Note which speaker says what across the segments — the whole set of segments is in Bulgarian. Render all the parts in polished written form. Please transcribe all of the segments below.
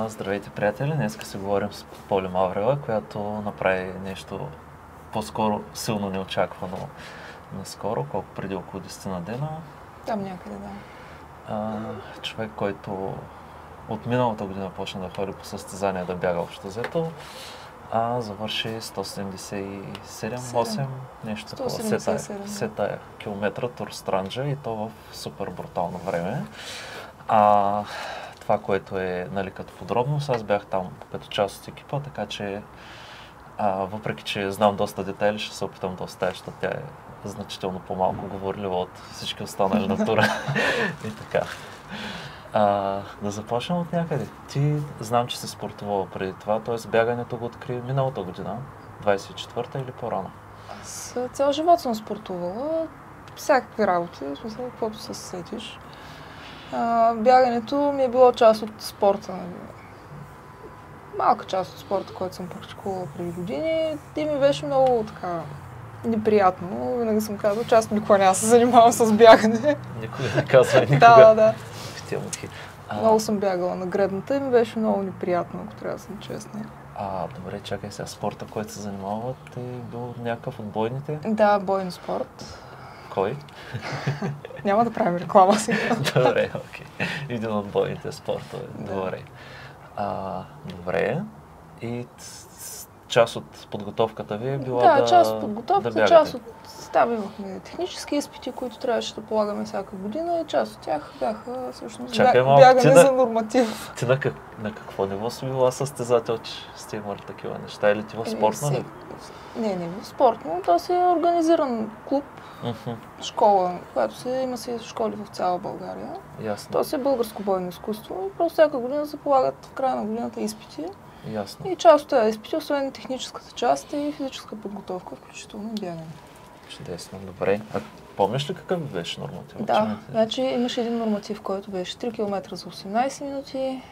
Speaker 1: Здравейте, приятели! Днеска си говорим с Поли Маврела, която направи нещо по-скоро силно неочаквано наскоро, колко преди около 10 на дена.
Speaker 2: Там някъде, да.
Speaker 1: Човек, който от миналата година почна да ходи по състезания, да бяга общо взето, завърши 177-8, нещо такова, все тая километра Тур Странджа и то в супер брутално време. Това, което е, нали, като подробност, аз бях там като част от екипа, така че въпреки, че знам доста детайли, ще се опитам да оставя, защото тя е значително по-малко говорлива от всички останали на тура. И така. Да започнем от някъде. Ти знам, че си спортувала преди това, т.е. бягането го откри миналата година, 24-та или по-рано?
Speaker 2: Аз цял живот съм спортувала, всякакви работи, в смисъл, каквото се сетиш. Бягането ми е било част от спорта. Малка част от спорта, който съм практикувала преди години. И ми беше много така неприятно. Винаги съм казала, че аз никога няма се занимавам с бягане.
Speaker 1: Никога не казва никога.
Speaker 2: Да.
Speaker 1: Мухи.
Speaker 2: Много съм бягала на гредната и ми беше много неприятно, ако трябва да съм честна.
Speaker 1: Добре, чакай сега. Спорта, който се занимават, е бил някакъв от бойните?
Speaker 2: Да, бойен спорт.
Speaker 1: Кой?
Speaker 2: Няма да правим реклама сега.
Speaker 1: Добре, окей. Един от бойните спортове. Да. Добре. Добре. И част от подготовката ви е била да
Speaker 2: част от подготовката,
Speaker 1: да
Speaker 2: част от... Там имахме технически изпити, които трябваше да полагаме всяка година и част от тях бяха всъщност бягане за норматив.
Speaker 1: Ти на какво ниво си била състезател, че сте имали такива неща? Или ти в спортно?
Speaker 2: Не, в спортно. То си е организиран клуб, школа, която има си школи в цяла България.
Speaker 1: Ясно.
Speaker 2: То си е българско бойно изкуство и просто всяка година се полагат в края на годината изпити.
Speaker 1: Ясно.
Speaker 2: И част от тези изпити, освен техническата част, и физическа подготовка, включително бягане.
Speaker 1: Чудесно, добре. Помниш ли какъв беше норматив?
Speaker 2: Да, значи имаше един норматив, който беше 3 км за 18 минути.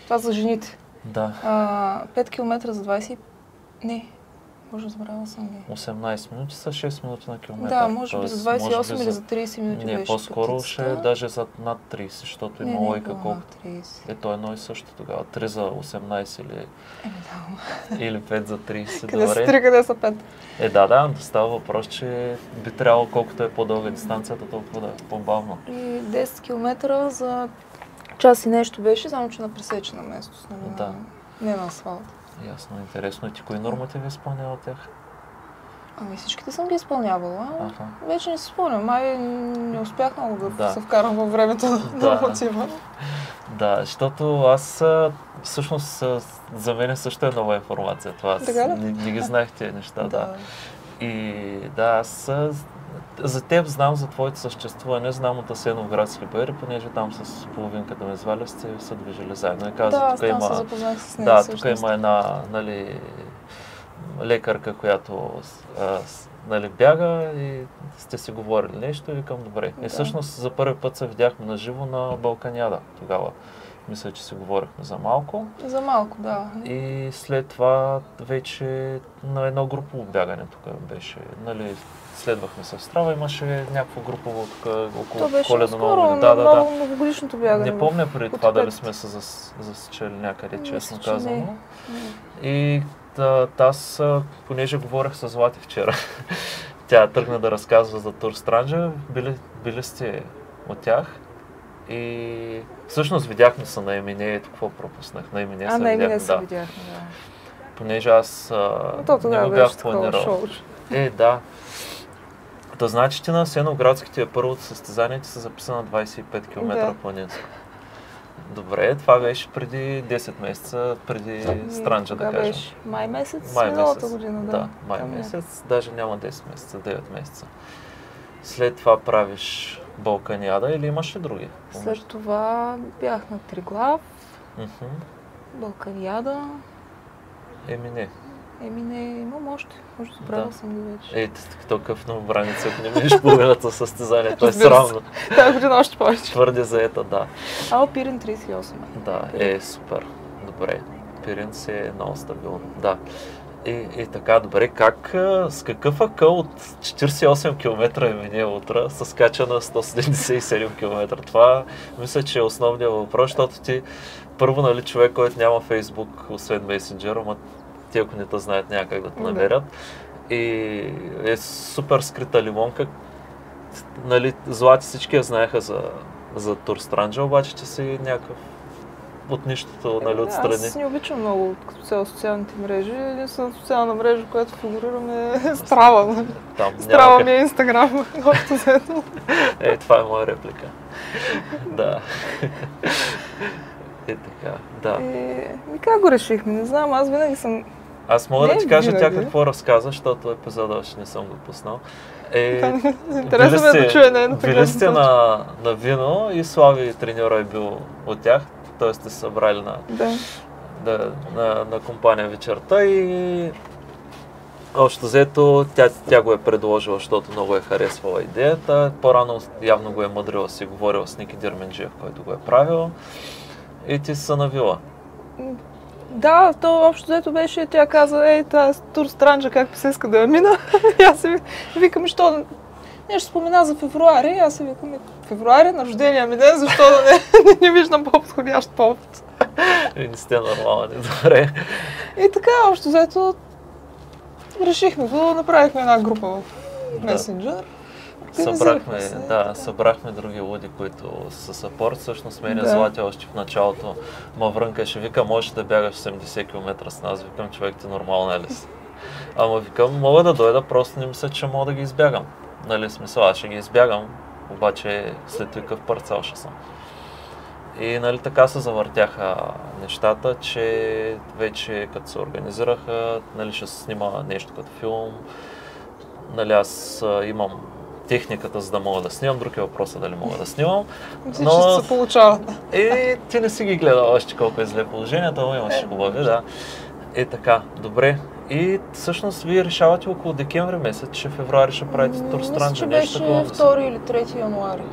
Speaker 2: Това за жените.
Speaker 1: Да.
Speaker 2: 5 км за 20... Не, може забравя съм ги.
Speaker 1: 18 минути са 6 минути на километър.
Speaker 2: Да, може би за 28 или за 30 минути беше.
Speaker 1: Не, по-скоро ще е даже за над 30, защото има лойка колко. Ето едно и също тогава. 3 за 18 или... или 5 за 30.
Speaker 2: Къде са 3, къде са 5?
Speaker 1: Да, става въпрос, че би трябвало колкото е по-дълга дистанцията, толкова да е по-бавно.
Speaker 2: И 10 км за час и нещо беше, само че на пресечена местност, нали? Не на асфалт.
Speaker 1: Ясно, интересно. И ти кои нормативи изпълнява от тях?
Speaker 2: Всичките съм ги изпълнявала. Вече не си спомням. Май не успях много да се вкарам във времето на норматива. Да,
Speaker 1: защото аз всъщност за мен също е нова информация. Това не ги знаех тези неща. Да. И аз за теб знам за твоето съществуване, знам от Асеновградски байри, понеже там с половинката ме зваля сте се движили заедно.
Speaker 2: Там се запознах с нея.
Speaker 1: Тук има една лекарка, която бяга и сте си говорили нещо и викам добре. И всъщност за първи път се видяхме на живо на Балканяда тогава. Мисля, че си говорихме за малко.
Speaker 2: За малко, да.
Speaker 1: И след това вече на едно групово бягане тук беше. Следвахме се в Страва, имаше някакво групово тук около Коледа
Speaker 2: много многогодишното бягане.
Speaker 1: Не помня преди това дали сме се засечели някъде, честно казано. И аз, понеже говорех с Злати вчера, тя тръгна да разказва за Тур Странджа, били сте от тях и всъщност видяхме се на Емине, какво пропуснах, на Емине се видяхме,
Speaker 2: да.
Speaker 1: Понеже аз не го бях планирал. Да. Да значи ти на Асеновградските първото състезание ти се записа на 25 км планинско. Добре, това беше преди 10 месеца, преди Странджа, да кажем.
Speaker 2: Беше май месец, миналата година.
Speaker 1: Да, май месец, даже няма 10 месеца, 9 месеца. След това правиш Балканяда или имаш ли други?
Speaker 2: След това бях на Триглав, Балканяда.
Speaker 1: Емине,
Speaker 2: имам още. Може да правил съм ги вече.
Speaker 1: такъв новобранец, ако не видиш половината състезание, това е срамно.
Speaker 2: Тази година още повече.
Speaker 1: Твърде заета, да.
Speaker 2: Пирин 38.
Speaker 1: Да, супер. Добре. Пирин си е много стабилно. Да. И така, добре, с какъв акъл от 48 км е мине утра се скача на 177 км? Това мисля, че е основният въпрос, защото ти първо, нали, човек, който няма Фейсбук, освен месенджер, ама те, ако не те знаят, няма как да те намерят. И е супер скрита лимонка. Нали, Злати всички я знаеха за Тур Странджа, обаче ти си някакъв от нищото, нали, отстрани.
Speaker 2: Аз не обичам много като цяло социалните мрежи. Единствената социална мрежа, която фигурирам е Страва. Страва ми е Инстаграм.
Speaker 1: Това е моя реплика. Да. Така, да.
Speaker 2: Как го решихме? Не знам, аз винаги съм...
Speaker 1: Аз мога да ти кажа тя какво разказа, защото епизода още не съм го пуснал.
Speaker 2: Интересно ме да чуя нейната
Speaker 1: гледна точка. Били сте на вино и Слави треньора е бил от тях, т.е. сте събрали на компания вечерта и общо взето тя го е предложила, защото много е харесвала идеята. По-рано явно го е мъдрила, си говорила с Ники Дирменджиев, който го е правил и ти се навила.
Speaker 2: Да, то общо взето беше, тя каза, тази Тур Странджа как се иска да я мина. И аз си викам, що нещо спомена за февруари, аз си викам, февруари на рождения ми ден, защо да не виждам по-подходящ повод.
Speaker 1: И не сте нормални, добре.
Speaker 2: И така, общо взето, решихме го, направихме една група в месенджер.
Speaker 1: Събрахме други луди, които са съпорт. Всъщност мене Златя още в началото ма врънкаше, вика, можеш да бягаш 80 км с нас. Викам, човек, ти нормална ли си? Ама викам, мога да дойда, просто не мисля, че мога да ги избягам. Нали, смисъл, аз ще ги избягам, обаче след такъв парцал ще съм. И нали, така се завъртяха нещата, че вече като се организираха, нали, ще се снима нещо като филм. Нали, аз имам техниката, за да мога да снимам, друг е въпросът дали мога да снимам.
Speaker 2: Мисля, че се получава.
Speaker 1: Ти не си ги гледал още колко е зле положението, но имаш хубави, да. Така, добре. И всъщност вие решавате около декември месец, че февруари ще правите Тур Странджа.
Speaker 2: Мисля, че беше 2 или 3 януари.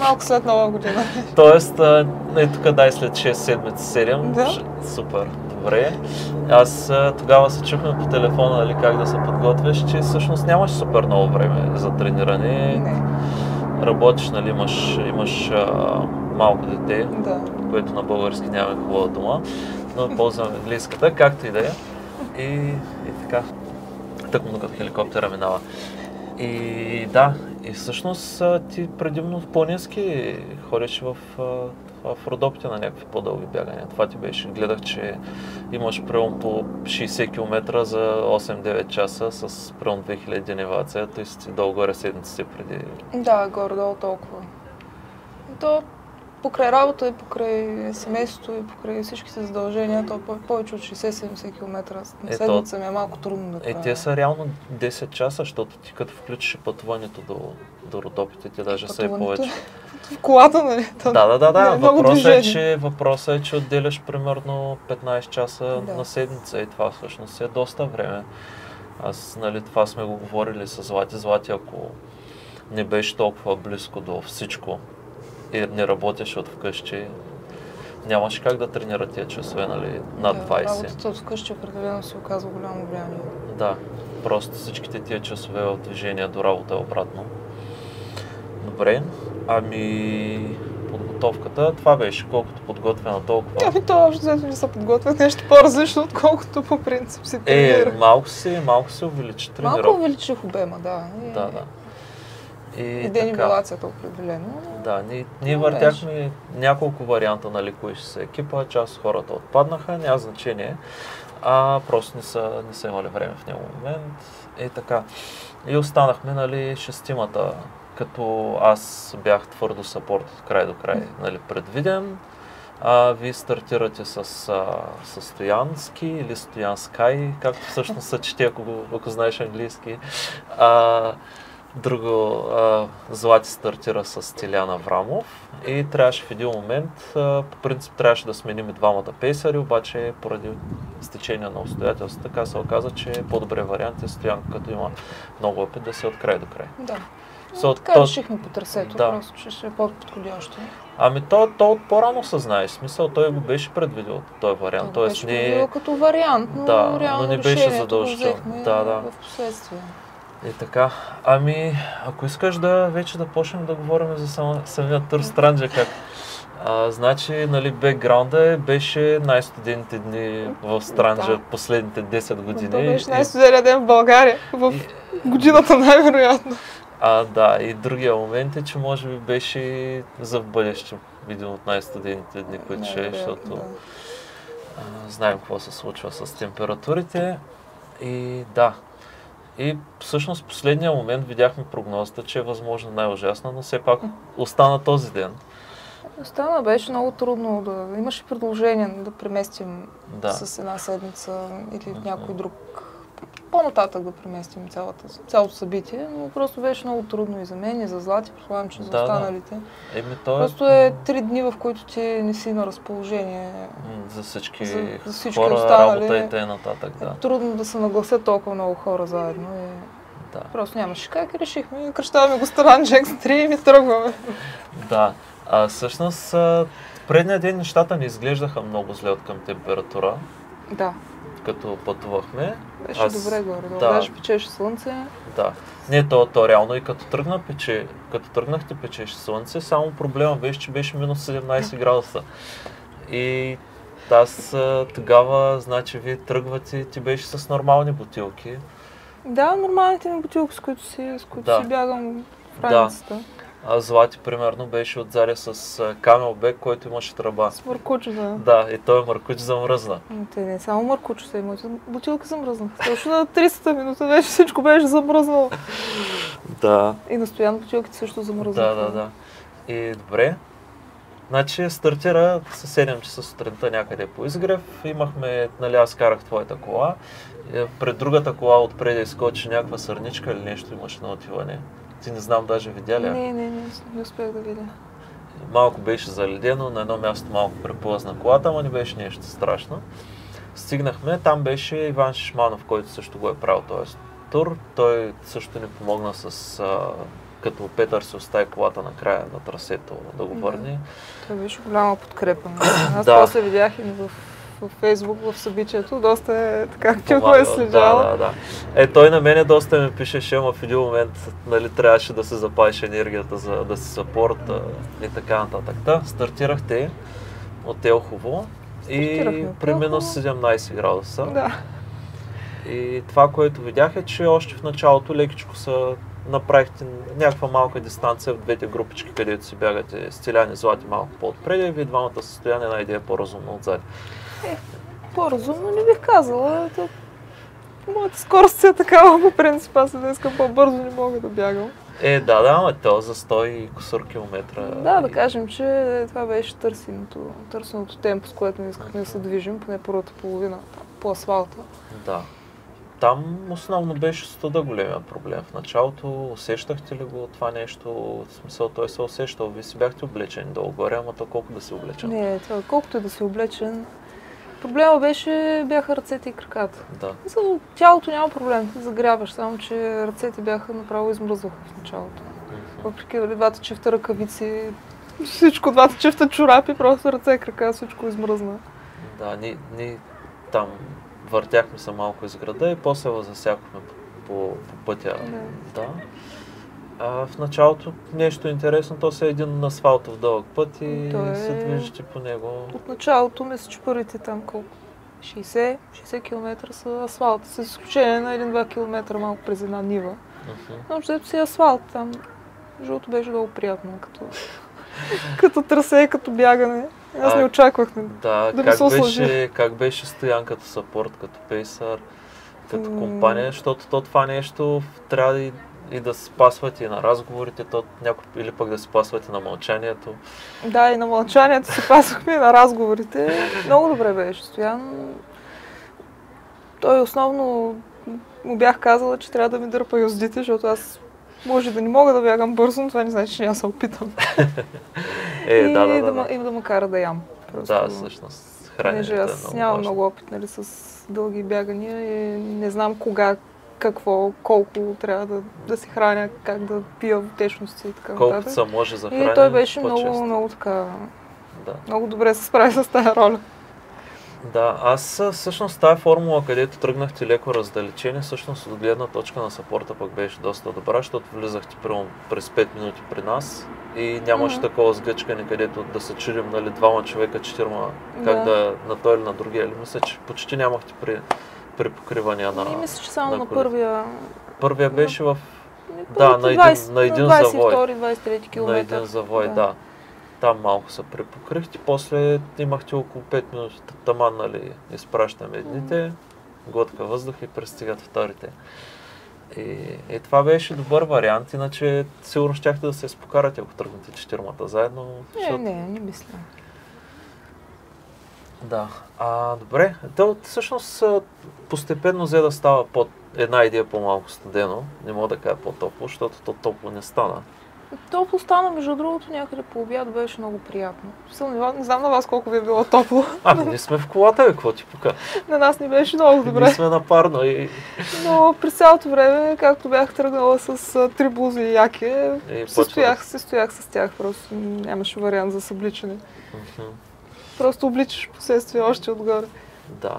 Speaker 2: Малко след Нова година.
Speaker 1: Тоест, тук дай след 6 седмици, 7. Да. Супер, добре. Аз тогава се чухме по телефона, нали, как да се подготвяш, че всъщност нямаш супер много време за трениране.
Speaker 2: Не.
Speaker 1: Работиш, нали, имаш малко дете, което на български няма хубава дума, но ползвам английската, както и да е. И така, тъкмо докато хеликоптера минава. И да, и всъщност ти предимно в планински ходиш в Родопите на някакви по-дълги бягания. Това ти беше. Гледах, че имаш прием по 60 км за 8-9 часа с прием 2000 денивация, т.е. си долу-горе седмиците преди...
Speaker 2: Да, горе-долу толкова. То покрай работа и покрай семейството и покрай всичките задължения, то повече от 60-70 км на седмица ми е малко трудно да правя.
Speaker 1: Те са реално 10 часа, защото ти като включиш пътуването до Родопите, ти даже са и повече.
Speaker 2: В колата, нали?
Speaker 1: Да. Въпросът е, че отделяш примерно 15 часа на седмица и това всъщност е доста време. Аз, нали, това сме го говорили с Злати, ако не беше толкова близко до всичко и не работеше от вкъщи, нямаше как да тренира тия часове, нали, над 20.
Speaker 2: Работата от вкъщи определено се оказва голямо влияние.
Speaker 1: Да, просто всичките тия часове от движение до работа обратно. Добре, подготовката, това беше колкото подготвена, толкова.
Speaker 2: То общо взето не се подготвя нещо по-различно, отколкото по принцип си тренира.
Speaker 1: Малко се увеличи тренировка.
Speaker 2: Малко увеличих обема, да.
Speaker 1: Да.
Speaker 2: И денивелацията определено.
Speaker 1: Да, ние въртяхме няколко варианта, нали, кои ще са екипа, част от хората отпаднаха, няма значение, просто не са имали време в него момент. Така. И останахме, нали, шестимата, като аз бях твърдо съпорт от край до край, нали, предвиден. Вие стартирате с Стоянски или Стоянскай, както всъщност се чете, ако знаеш английски. Друго, Злати стартира с Тилян Аврамов и трябваше в един момент, по принцип трябваше да сменим и двамата пейсъри, обаче поради стечение на обстоятелствата, така се оказа, че по-добре вариант е Стоянко, като има много опит, да се от край до край.
Speaker 2: Да. Така решихме по трасето,
Speaker 1: да.
Speaker 2: просто че ще е по-подходящо.
Speaker 1: Ами то от по-рано се знае, смисъл, той го беше предвидил този вариант.
Speaker 2: Той беше предвидил като вариант, но реално
Speaker 1: не беше задължително.
Speaker 2: взехме в последствие.
Speaker 1: И така, ами ако искаш вече да почнем да говорим за самия тур Странджа, значи, нали, бекграунда беше най-студените дни в Странджа последните 10 години.
Speaker 2: Това беше най-студения ден в България, в годината най-вероятно.
Speaker 1: Да, и другия момент е, че може би беше за в бъдеще един от най-студените дни, които ще е, защото знаем какво се случва с температурите. И да. И всъщност в последния момент видяхме прогнозата, че е възможно най-ужасна, но все пак остана този ден.
Speaker 2: Беше много трудно имаше предложение да преместим с една седмица или някой друг по-нататък да преместим цялото събитие, но просто беше много трудно и за мен, и за Злати, предполагам, че за останалите. Просто е 3 дни, в които ти не си на разположение.
Speaker 1: За всички
Speaker 2: хора,
Speaker 1: останали, работа и т.н.
Speaker 2: Трудно да се нагласят толкова много хора заедно. Просто нямаше как и решихме. Кръщаваме го Странджа X3 и ми тръгваме.
Speaker 1: Да. Всъщност, предния ден нещата не изглеждаха много зле от към температура.
Speaker 2: Да.
Speaker 1: Като пътувахме.
Speaker 2: Беше добре горе, даже печеше слънце.
Speaker 1: Да. Не, то реално и като тръгнахте печеше слънце, само проблема беше, че беше минус 17 градуса. И аз тогава, значи, вие тръгвате, ти беше с нормални бутилки.
Speaker 2: Да, нормалните ми бутилки, с които си бягам в раницата.
Speaker 1: Злати, примерно, беше отзади с камелбек, който имаше тръба.
Speaker 2: С маркучо, да.
Speaker 1: Да, и той маркуч замръзна.
Speaker 2: Те не само маркучо са, моите бутилки замръзнаха. Точно на 30-та минута всичко беше замръзнало.
Speaker 1: Да.
Speaker 2: И на Стоян бутилките също замръзнаха.
Speaker 1: Да. И добре. Значи стартира с 7 часа сутринта някъде по изгрев. Имахме, нали, аз карах твоята кола. Пред другата кола отпреди изкочи някаква сърничка или нещо имаше на отиване. Ти не знам, даже видя ли?
Speaker 2: Не успях да видя.
Speaker 1: Малко беше заледено, на едно място малко преплъзна колата, ама не беше нещо страшно. Стигнахме, там беше Иван Шишманов, който също го е правил този тур. Той също ни помогна като Петър се остави колата на края на трасето да го върне.
Speaker 2: Това беше голяма подкрепа. Аз после видях и в Фейсбук, в събитието, доста така активно е следял.
Speaker 1: Да. Той на мене доста ми пишеше, ама в един момент, нали, трябваше да се запалиш енергията, за да си съпорт и така нататък. Стартирахте от Елхово и при минус 17 градуса.
Speaker 2: Да.
Speaker 1: И това, което видях е, че още в началото лекичко направихте някаква малка дистанция в двете групички, където си бягате Стилян и Злати малко по-отпреди и вие двамата състояние една идея по-разумно отзади.
Speaker 2: По-разумно не бих казала. Моята скорост е такава, по принцип, аз днеска по-бързо не мога да бягам.
Speaker 1: Ама то за 100 и кусор километра.
Speaker 2: Да, да кажем, че това беше търсеното темпо, с което не искахме да се движим, поне първата половина по асфалта.
Speaker 1: Да. Там основно беше студа големия проблем. В началото усещахте ли го това нещо? В смисъл, той се усещал. Вие си бяхте облечени долу-горе, ама то колко да си облечен?
Speaker 2: Не, това колкото и да си облечен. Проблема бяха ръцете и краката.
Speaker 1: Да.
Speaker 2: За тялото няма проблем, загряваш, само че ръцете бяха направо измръзваха в началото. Въпреки двата чифта ръкавици, всичко, двата чифта чорапи, просто ръце и крака, всичко измръзна.
Speaker 1: Да, ние там въртяхме се малко из града и после засякохме по пътя. Да. В началото нещо интересно, то е един асфалтов дълъг път и се движите по него.
Speaker 2: От началото мисля, че първите там колко? 60 км са асфалт, с изключение на 1-2 км малко през една нива. Но защото си асфалт там. Жълто беше много приятно, като трасе, като бягане. Аз не очаквах да ми се ослажи.
Speaker 1: Как беше Стоян като съпорт, като пейсър, като компания, защото това нещо трябва и да се спасвате и на разговорите, или пък да се спасвате на мълчанието.
Speaker 2: Да, и на мълчанието се пасвахме, и на разговорите. Много добре беше Стоян. Той основно му бях казала, че трябва да ми дърпа юздите, защото аз може да не мога да бягам бързо, но това не значи, че няма се опитам. И да ме кара да ям.
Speaker 1: Да, всъщност. Храненето е много
Speaker 2: аз нямам много опит с дълги бягания и не знам кога какво, колко трябва да се храня, как да пия течности и така
Speaker 1: Колкото
Speaker 2: нататък.
Speaker 1: се може за хранене.
Speaker 2: И той беше
Speaker 1: по-често.
Speaker 2: много така,
Speaker 1: Да.
Speaker 2: много добре се справи с тази роля.
Speaker 1: Да, аз всъщност тази формула, където тръгнахте леко раздалечени, всъщност от гледна точка на съпорта пък беше доста добра, защото влизахте през 5 минути при нас и нямаше такова сгъчкане, където да се чудим, нали, двама човека, четирма, как да на той или на другия. Или мисля, че почти нямахте при покривания на.
Speaker 2: И мисля, че само на
Speaker 1: колите.
Speaker 2: първия.
Speaker 1: Първия беше в.
Speaker 2: Да,
Speaker 1: на един завой.
Speaker 2: 22-23 км.
Speaker 1: На един завой, да. Там малко се препокрихте, после имахте около 5 минути таман, нали, изпращаме едните, глътка въздух и пристигат вторите. И това беше добър вариант, иначе сигурно щяхте да се изпокарате, ако тръгнете четирмата заедно.
Speaker 2: Не мисля.
Speaker 1: Да. Добре, то всъщност постепенно взе да става под една идея по-малко студено, не мога да кажа по-топло, защото то топло не стана.
Speaker 2: Топло стана, между другото, някъде по обяд беше много приятно. Не знам на вас колко ви е било топло.
Speaker 1: Ние сме в колата, какво ти пука?
Speaker 2: На нас ни беше много добре.
Speaker 1: Ние сме напарно
Speaker 2: Но през цялото време, както бях тръгнала с 3 блузи и яки, се стоях с тях, просто нямаше вариант за събличане. Просто обличаш последствие още отгоре.
Speaker 1: Да.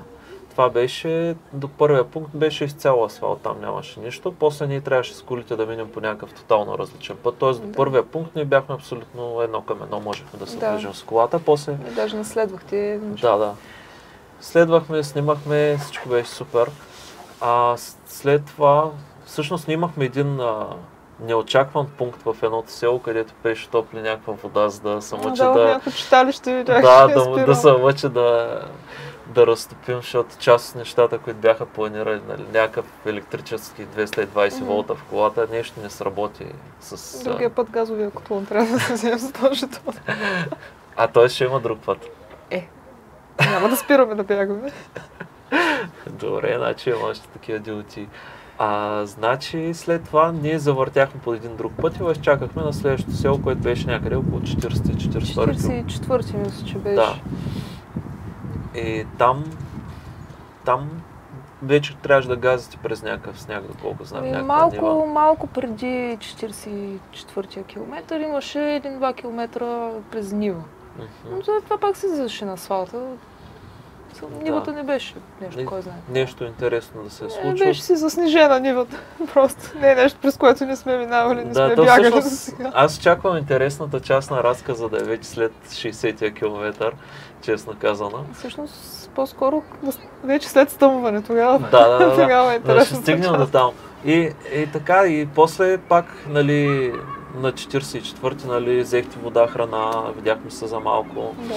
Speaker 1: Това беше, до първия пункт беше изцяло асфалт, там нямаше нищо. После ние трябваше с колите да минем по някакъв тотално различен път. Тоест до първия пункт ние бяхме абсолютно едно към едно, можехме да се движим с колата. После.
Speaker 2: И даже наследвахте.
Speaker 1: Да. Следвахме, снимахме, всичко беше супер. След това, всъщност ние имахме един неочакван пункт в едното село, където пеше топли някаква вода, за да се мъчи
Speaker 2: някакво читалище.
Speaker 1: Да се мъчи да разтопим, защото част от нещата, които бяха планирали, нали, някакъв електрически 220 волта в колата, нещо не сработи с.
Speaker 2: Другия път газовия котлон трябва да се вземе за този жетон.
Speaker 1: Той ще има друг път.
Speaker 2: Няма да спираме да бягаме.
Speaker 1: Добре, значи има още такива дилти. Значи след това ние завъртяхме по един друг път и изчакахме на следващото село, което беше някъде около 44
Speaker 2: мисля, че беше.
Speaker 1: Да. И там вече трябваше да газите през някакъв сняг, доколко знам,
Speaker 2: малко преди 44-тия километър имаше 1-2 километра през нива. Но това пак се излизаше на асфалта. Нивата не беше нещо, кой знае.
Speaker 1: Нещо интересно да се случва.
Speaker 2: Беше си заснижена нивата. Просто не е нещо, през което не сме минавали, не сме бягали до сега.
Speaker 1: Аз очаквам интересната част на разказа да е вече след 60-тия километър, честно казано.
Speaker 2: Всъщност, по-скоро вече след стъмване тогава.
Speaker 1: Да.
Speaker 2: е интересно.
Speaker 1: Ще стигнем до там. И така, и после пак, нали, на 44-ти, нали, взехте вода, храна, видяхме се за малко.
Speaker 2: Да.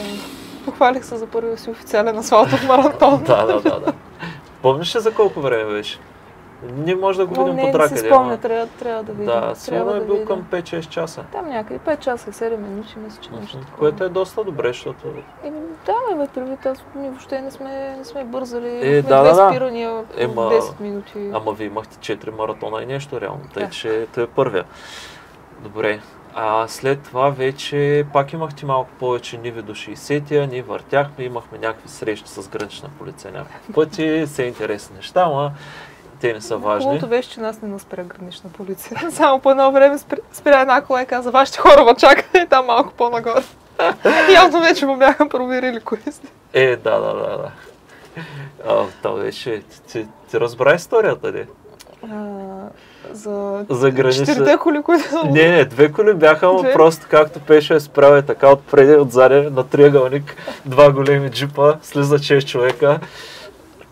Speaker 2: Похвалих се за първия си официален асфалтов маратон.
Speaker 1: Да. Помниш ли за колко време беше? Ние може да го видим под ръка.
Speaker 2: Не си спомня, трябва да видим.
Speaker 1: Да, сигурно е бил към 5-6 часа.
Speaker 2: Там някъде 5 часа и 7 минути, мисля, че нещо такова.
Speaker 1: Което е доста добре, защото.
Speaker 2: Да, предвид, ние въобще не сме бързали.
Speaker 1: Имахме
Speaker 2: две спирания в 10 минути.
Speaker 1: Ама вие имахте 4 маратона и нещо реално, тъй че той е първия. Добре. След това вече пак имахте малко повече ниви до 60-тия, ние въртяхме, имахме някакви срещи с гранична полиция някакви пъти, все интересни неща, ама те не са важни.
Speaker 2: Хубавото беше, че нас не нас спря гранична полиция. Само по едно време спря една кола и каза, вашите хора ма чакат и там малко по-нагоре. Явно вече му бяха проверили кои сте.
Speaker 1: Да. Това беше, ти разбра историята ли?
Speaker 2: За гранична. 4 коли, които...
Speaker 1: Не, 2 коли бяха, но просто както пеше справя така отпреди, отзади на триъгълник, 2 големи джипа, слиза 6 човека.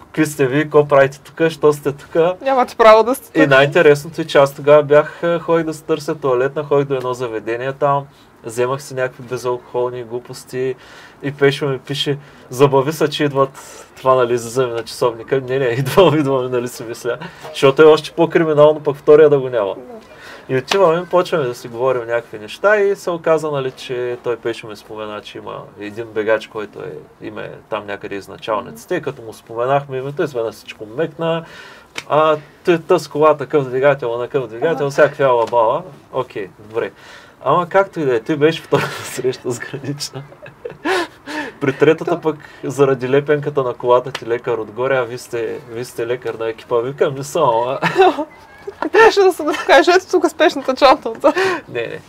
Speaker 1: Какви сте ви, какво правите тук, що сте тук?
Speaker 2: Нямате право да сте тук.
Speaker 1: И най-интересното е, че аз тогава ходих да се търся туалетна, ходих до едно заведение там, вземах си някакви безалкохолни глупости и пеше ми пише, забави се, че идват това, нали, излизаме на часовника. Не, идваме, нали си мисля, защото е още по-криминално, пък втория да го няма. И отиваме, почваме да си говорим някакви неща и се оказа, нали, че той пеше ми спомена, че има един бегач, който име там някъде изначалниците. И като му споменахме името, изведнъж всичко мекна. Тъс кола, такъв двигател, всякакви алабала. Окей, добре. Ама както и да е, той беше втората среща с гранична. При третата пък заради лепенката на колата ти лекар отгоре, а вие сте лекар на екипа. Викам, не съм, ама...
Speaker 2: Трябваше да се покажеш, ето тук спешната чанта.
Speaker 1: Не.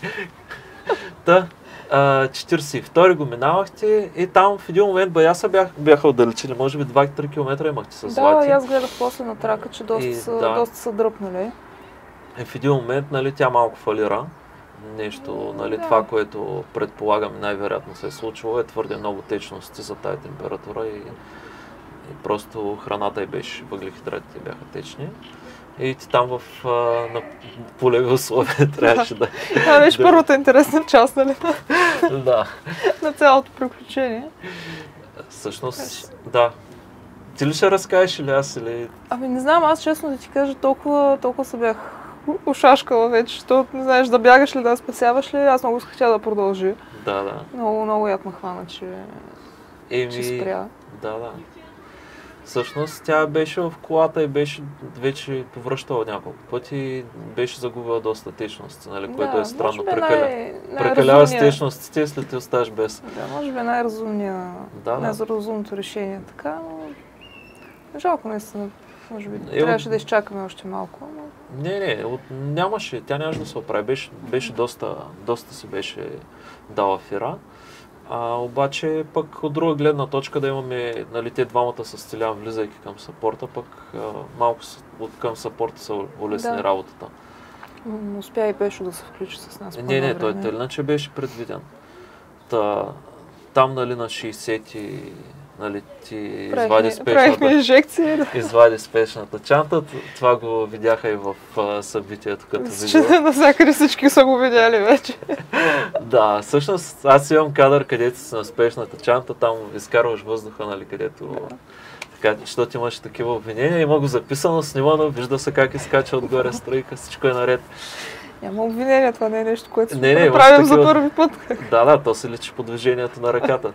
Speaker 1: Та, 42 го минавахте и там в един момент баяса бяха отдалечили, може би 2-3 км имахте с Злати.
Speaker 2: Да, и аз гледах после на трака, че доста са дръпнали.
Speaker 1: И в един момент, нали, тя малко фалира. Нещо, нали, това, което предполагам най-вероятно се е случило, е твърде много течности за тая температура и просто храната й беше, въглехидратите бяха течни. И ти там на полеви условия трябваше да...
Speaker 2: Това беше първата интересна част, нали?
Speaker 1: Да.
Speaker 2: На цялото приключение.
Speaker 1: Всъщност, да. Ти ли ще разкажеш или аз или...
Speaker 2: Ами не знам, аз честно да ти кажа, толкова се бях ушашкала вече, защото не знаеш да бягаш ли, да спасяваш ли, аз много хотя да продължи.
Speaker 1: Да.
Speaker 2: Много яд ме хвана, че спря.
Speaker 1: Да. Всъщност тя беше в колата и беше вече повръщала няколко пъти и беше загубила доста течности, нали, което е странно. Прекалява с течностите, след ти оставаш без.
Speaker 2: Да, може би най-разумното решение така, но жалко наистина. Може би трябваше да изчакаме още малко. Но...
Speaker 1: Не, нямаше, тя нямаше да се оправи. Беше доста си беше дала фира. Обаче пък от друга гледна точка да имаме, нали, те двамата с Стилян, влизайки към съпорта, пък малко към съпорта се улесни работата.
Speaker 2: Успя и Пешо да се включи с нас.
Speaker 1: Не, той иначе беше предвиден. Там, нали, на 60-ти, нали, ти извади спешната чанта. Това го видяха и в събитието, като видео.
Speaker 2: Навсякъде всички са го видяли вече.
Speaker 1: Да, всъщност аз имам кадър, където си на спешната чанта, там изкарваш въздуха, нали, където... Така, защото имаше такива обвинения, има го записано, снимано, вижда се как изкача отгоре стройка, всичко е наред.
Speaker 2: Няма обвинения, това не е нещо, което правим за първи път.
Speaker 1: Да, то се личи по движението на ръката.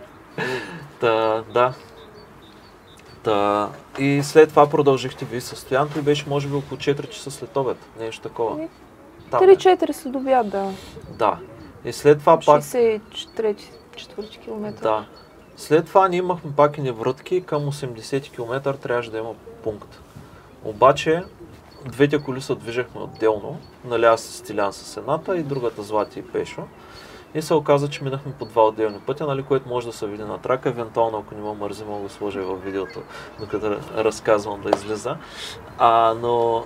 Speaker 1: Да. И след това продължихте ви състоянието и беше може би около 4 часа след обед, нещо такова.
Speaker 2: 3-4 след обяд, да.
Speaker 1: Да. И след това пак...
Speaker 2: 64 км.
Speaker 1: Да. След това ние имахме пак и неврътки, към 80 км трябваше да има пункт. Обаче, двете коли се движехме отделно, нали аз с Стилян с едната и другата Злати и Пешо. И се оказа, че минахме по два отделни пътя, нали, което може да се види на трака. Евентуално, ако не ме мързи, мога да сложа и в видеото, докато разказвам да излиза. Но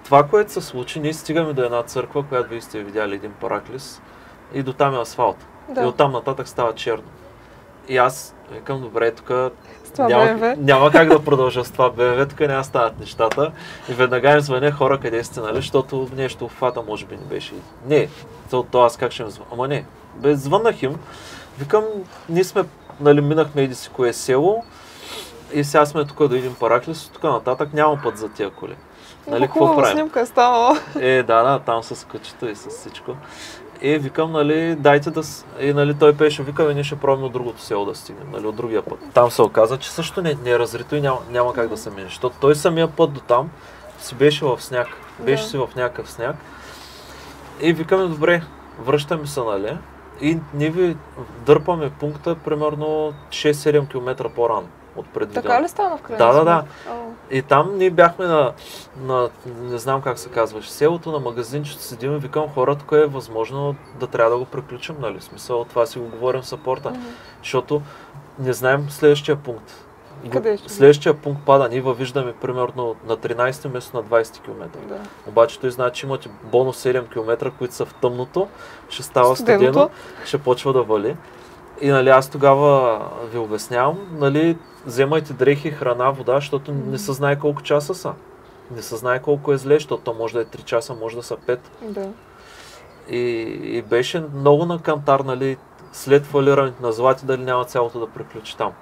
Speaker 1: това, което се случи, ние стигаме до една църква, която вие сте видяли, един параклис, и до там е асфалт. Да. И оттам нататък става черно. И аз викам, добре, тук няма как да продължа с това БМВ, тук няма стават нещата. И веднага им звъня хора, къде сте, нали, защото нещо в фата може би не беше. Не, то аз как ще им звъня? Ама не, звъннах им, викам, ние сме, нали, минахме еди си кое село и сега сме тук до един параклис, тук нататък няма път за тия коли. Нали, какво правим?
Speaker 2: Снимка е станала.
Speaker 1: Да, там с кучето и с всичко. И викам, нали, дайте да... И, нали, той Пешо вика, ние ще пробваме от другото село да стигнем, нали, от другия път. Там се оказа, че също не е разрито и няма как да се мине, защото той самия път до там си беше в сняг, беше си в някакъв сняг. И викаме, добре, връщаме се, нали, и ние ви дърпаме пункта примерно 6-7 км по-рано от предвидено.
Speaker 2: Така ли стана в крайна?
Speaker 1: Да. И там ние бяхме на не знам как се казваше, селото на магазинчето, седим и викам, хора, тук е възможно да трябва да го приключим, нали, в смисъл, това си го говорим в съпорта, защото не знаем следващия пункт. Следващия пункт пада, ние въвиждаме примерно на 13 вместо на 20 км. Да. Обаче той знае, че имате бонус 7 км, които са в тъмното, ще става студено, ще почва да вали. И, нали, аз тогава ви обяснявам, нали, вземайте дрехи, храна, вода, защото не се знае колко часа са. Не се знае колко е зле, защото то може да е 3 часа, може да са 5.
Speaker 2: Да.
Speaker 1: И беше много на кантар, нали, след фалирането на Злати, дали няма цялото да приключи там.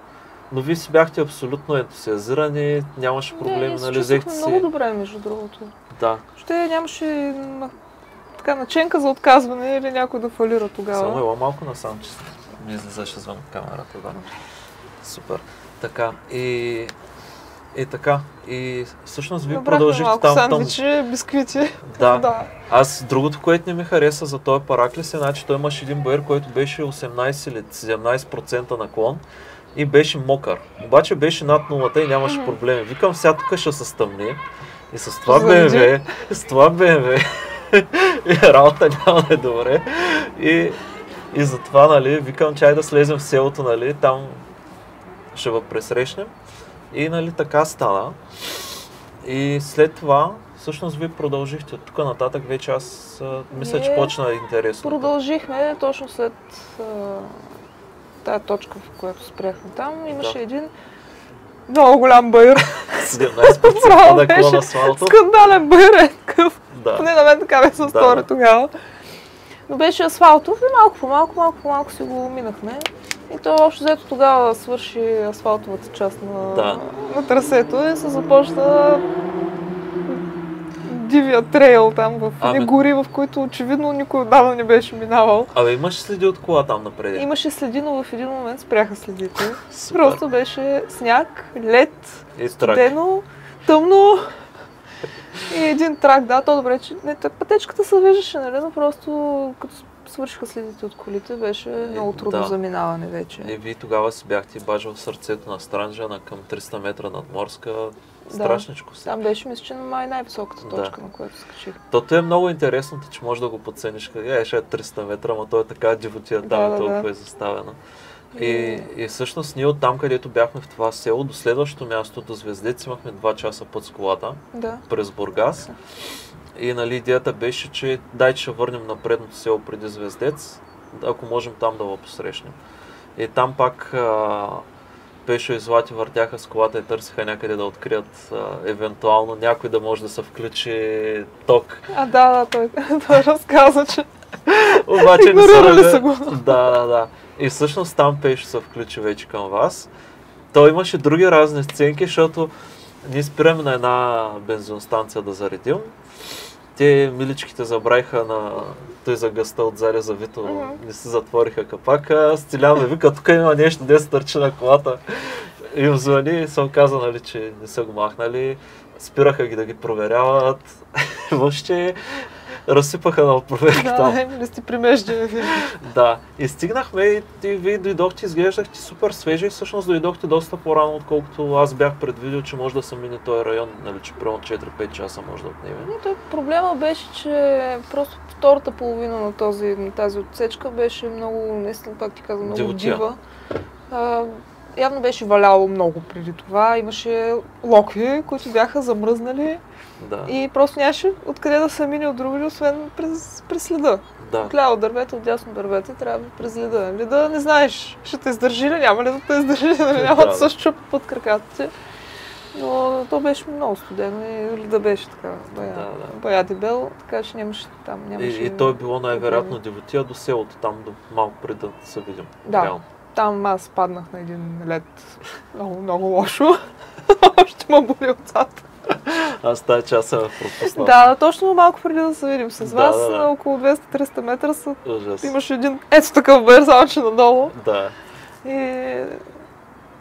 Speaker 1: Но вие си бяхте абсолютно ентусиазирани, нямаше проблеми, нали, взехте си...
Speaker 2: много добре, между другото.
Speaker 1: Да.
Speaker 2: Ще нямаше така наченка за отказване или някой да фалира тогава.
Speaker 1: Само ела малко насам, че ми излизаше звън камерата, да. Супер. Така, и И така. И всъщност вие
Speaker 2: Набрахме
Speaker 1: продължихте
Speaker 2: малко
Speaker 1: там.
Speaker 2: сандвичи, бисквити.
Speaker 1: Да.
Speaker 2: Да.
Speaker 1: Аз другото, което не ми хареса за този Параклис е, значи той имаше един боер, който беше 18 или 17% наклон и беше мокър. Обаче беше над нулата и нямаше проблеми. Викам, сега тук ще се стъмни и с това BMW, и работа няма да е добре. И затова, нали, викам, чай да слезем в селото, нали, там ще го пресрещнем. И нали така стана. И след това, всъщност вие продължихте. От тук нататък вече аз мисля, че почна интересно.
Speaker 2: Продължихме точно след тая точка, в която спряхме там. Имаше един много голям бъйр.
Speaker 1: 17% наклон асфалто.
Speaker 2: Скандален бъйр е такъв.
Speaker 1: Да.
Speaker 2: Поне на мен така ме се стори тогава. Но беше асфалтов и малко по малко си го минахме. И то общо взето тогава свърши асфалтовата част на трасето и се започна дивия трейл там в едни гори, в които очевидно никой отдавна не беше минавал.
Speaker 1: Абе, имаш следи от кола там напред?
Speaker 2: Имаше следи, но в един момент спряха следите. Просто беше сняг, лед, студено, тъмно и един трак. Да, то добре, че пътечката се виждаше, нали, но просто като свършиха следите от колите, беше много трудно за минаване вече.
Speaker 1: И вие тогава си бяхте бажал в сърцето на Странджа, на към 300 метра надморска. Страшничко си.
Speaker 2: Там беше, мисля, че най-високата точка, на която скачих.
Speaker 1: Тото е много интересно, че можеш да го подцениш. Ще е 300 метра, но то е така дивотия там, толкова е заставено. И всъщност ние от там, където бяхме в това село, до следващото място, до Звездец, имахме 2 часа път с колата през Бургас. И нали, идеята беше, че дай, че върнем на предното село преди Звездец, ако можем там да го посрещнем. И там пак Пешо и Злати въртяха с колата и търсиха някъде да открият евентуално някой да може да се включи ток.
Speaker 2: Той разказа, че
Speaker 1: обаче
Speaker 2: игнорирали са го.
Speaker 1: Да. И всъщност там Пешо се включи вече към вас. Той имаше други разни сценки, защото ние спираме на една бензиностанция да заредим. Те миличките забравиха на той за гъста отзади за Вито, не си затвориха капака. Стилян ме вика, тук има нещо, де се търчи на колата. Им звъни и съм казал, нали, че не са го махнали. Спираха ги да ги проверяват. Въобще разсипаха на проверки там.
Speaker 2: Да, сте примеждали.
Speaker 1: Да, и стигнахме и вие дойдохте, изглеждахте супер свежи и всъщност дойдохте доста по-рано, отколкото аз бях предвидил, че може да се мине този район, нали, че примерно 4-5 часа може да отнеме.
Speaker 2: Проблема беше, че просто втората половина на тази отсечка беше много, наистина пак ти казвам, много дива. Явно беше валяло много преди това, имаше локви, които бяха замръзнали. И просто нямаше откъде да се мине от други, освен през следа. Отляво дървета, отдясно дървета, трябва през леда. Леда не знаеш, ще те издържи ли, няма ли да те издържи, няма да се щупи под краката ти. Но то беше много студено и леда беше така бая дебел, така че нямаше там.
Speaker 1: И то е било най-вероятно дивотия до селото, там до малко преди да се видим.
Speaker 2: Да, там аз паднах на един лед много лошо. Още ма боли отцата.
Speaker 1: Аз тази час съм пропуснал.
Speaker 2: Да, точно малко преди да се видим с вас, около 200-300 метра имаше един такъв бър, само че надолу.
Speaker 1: Да.
Speaker 2: И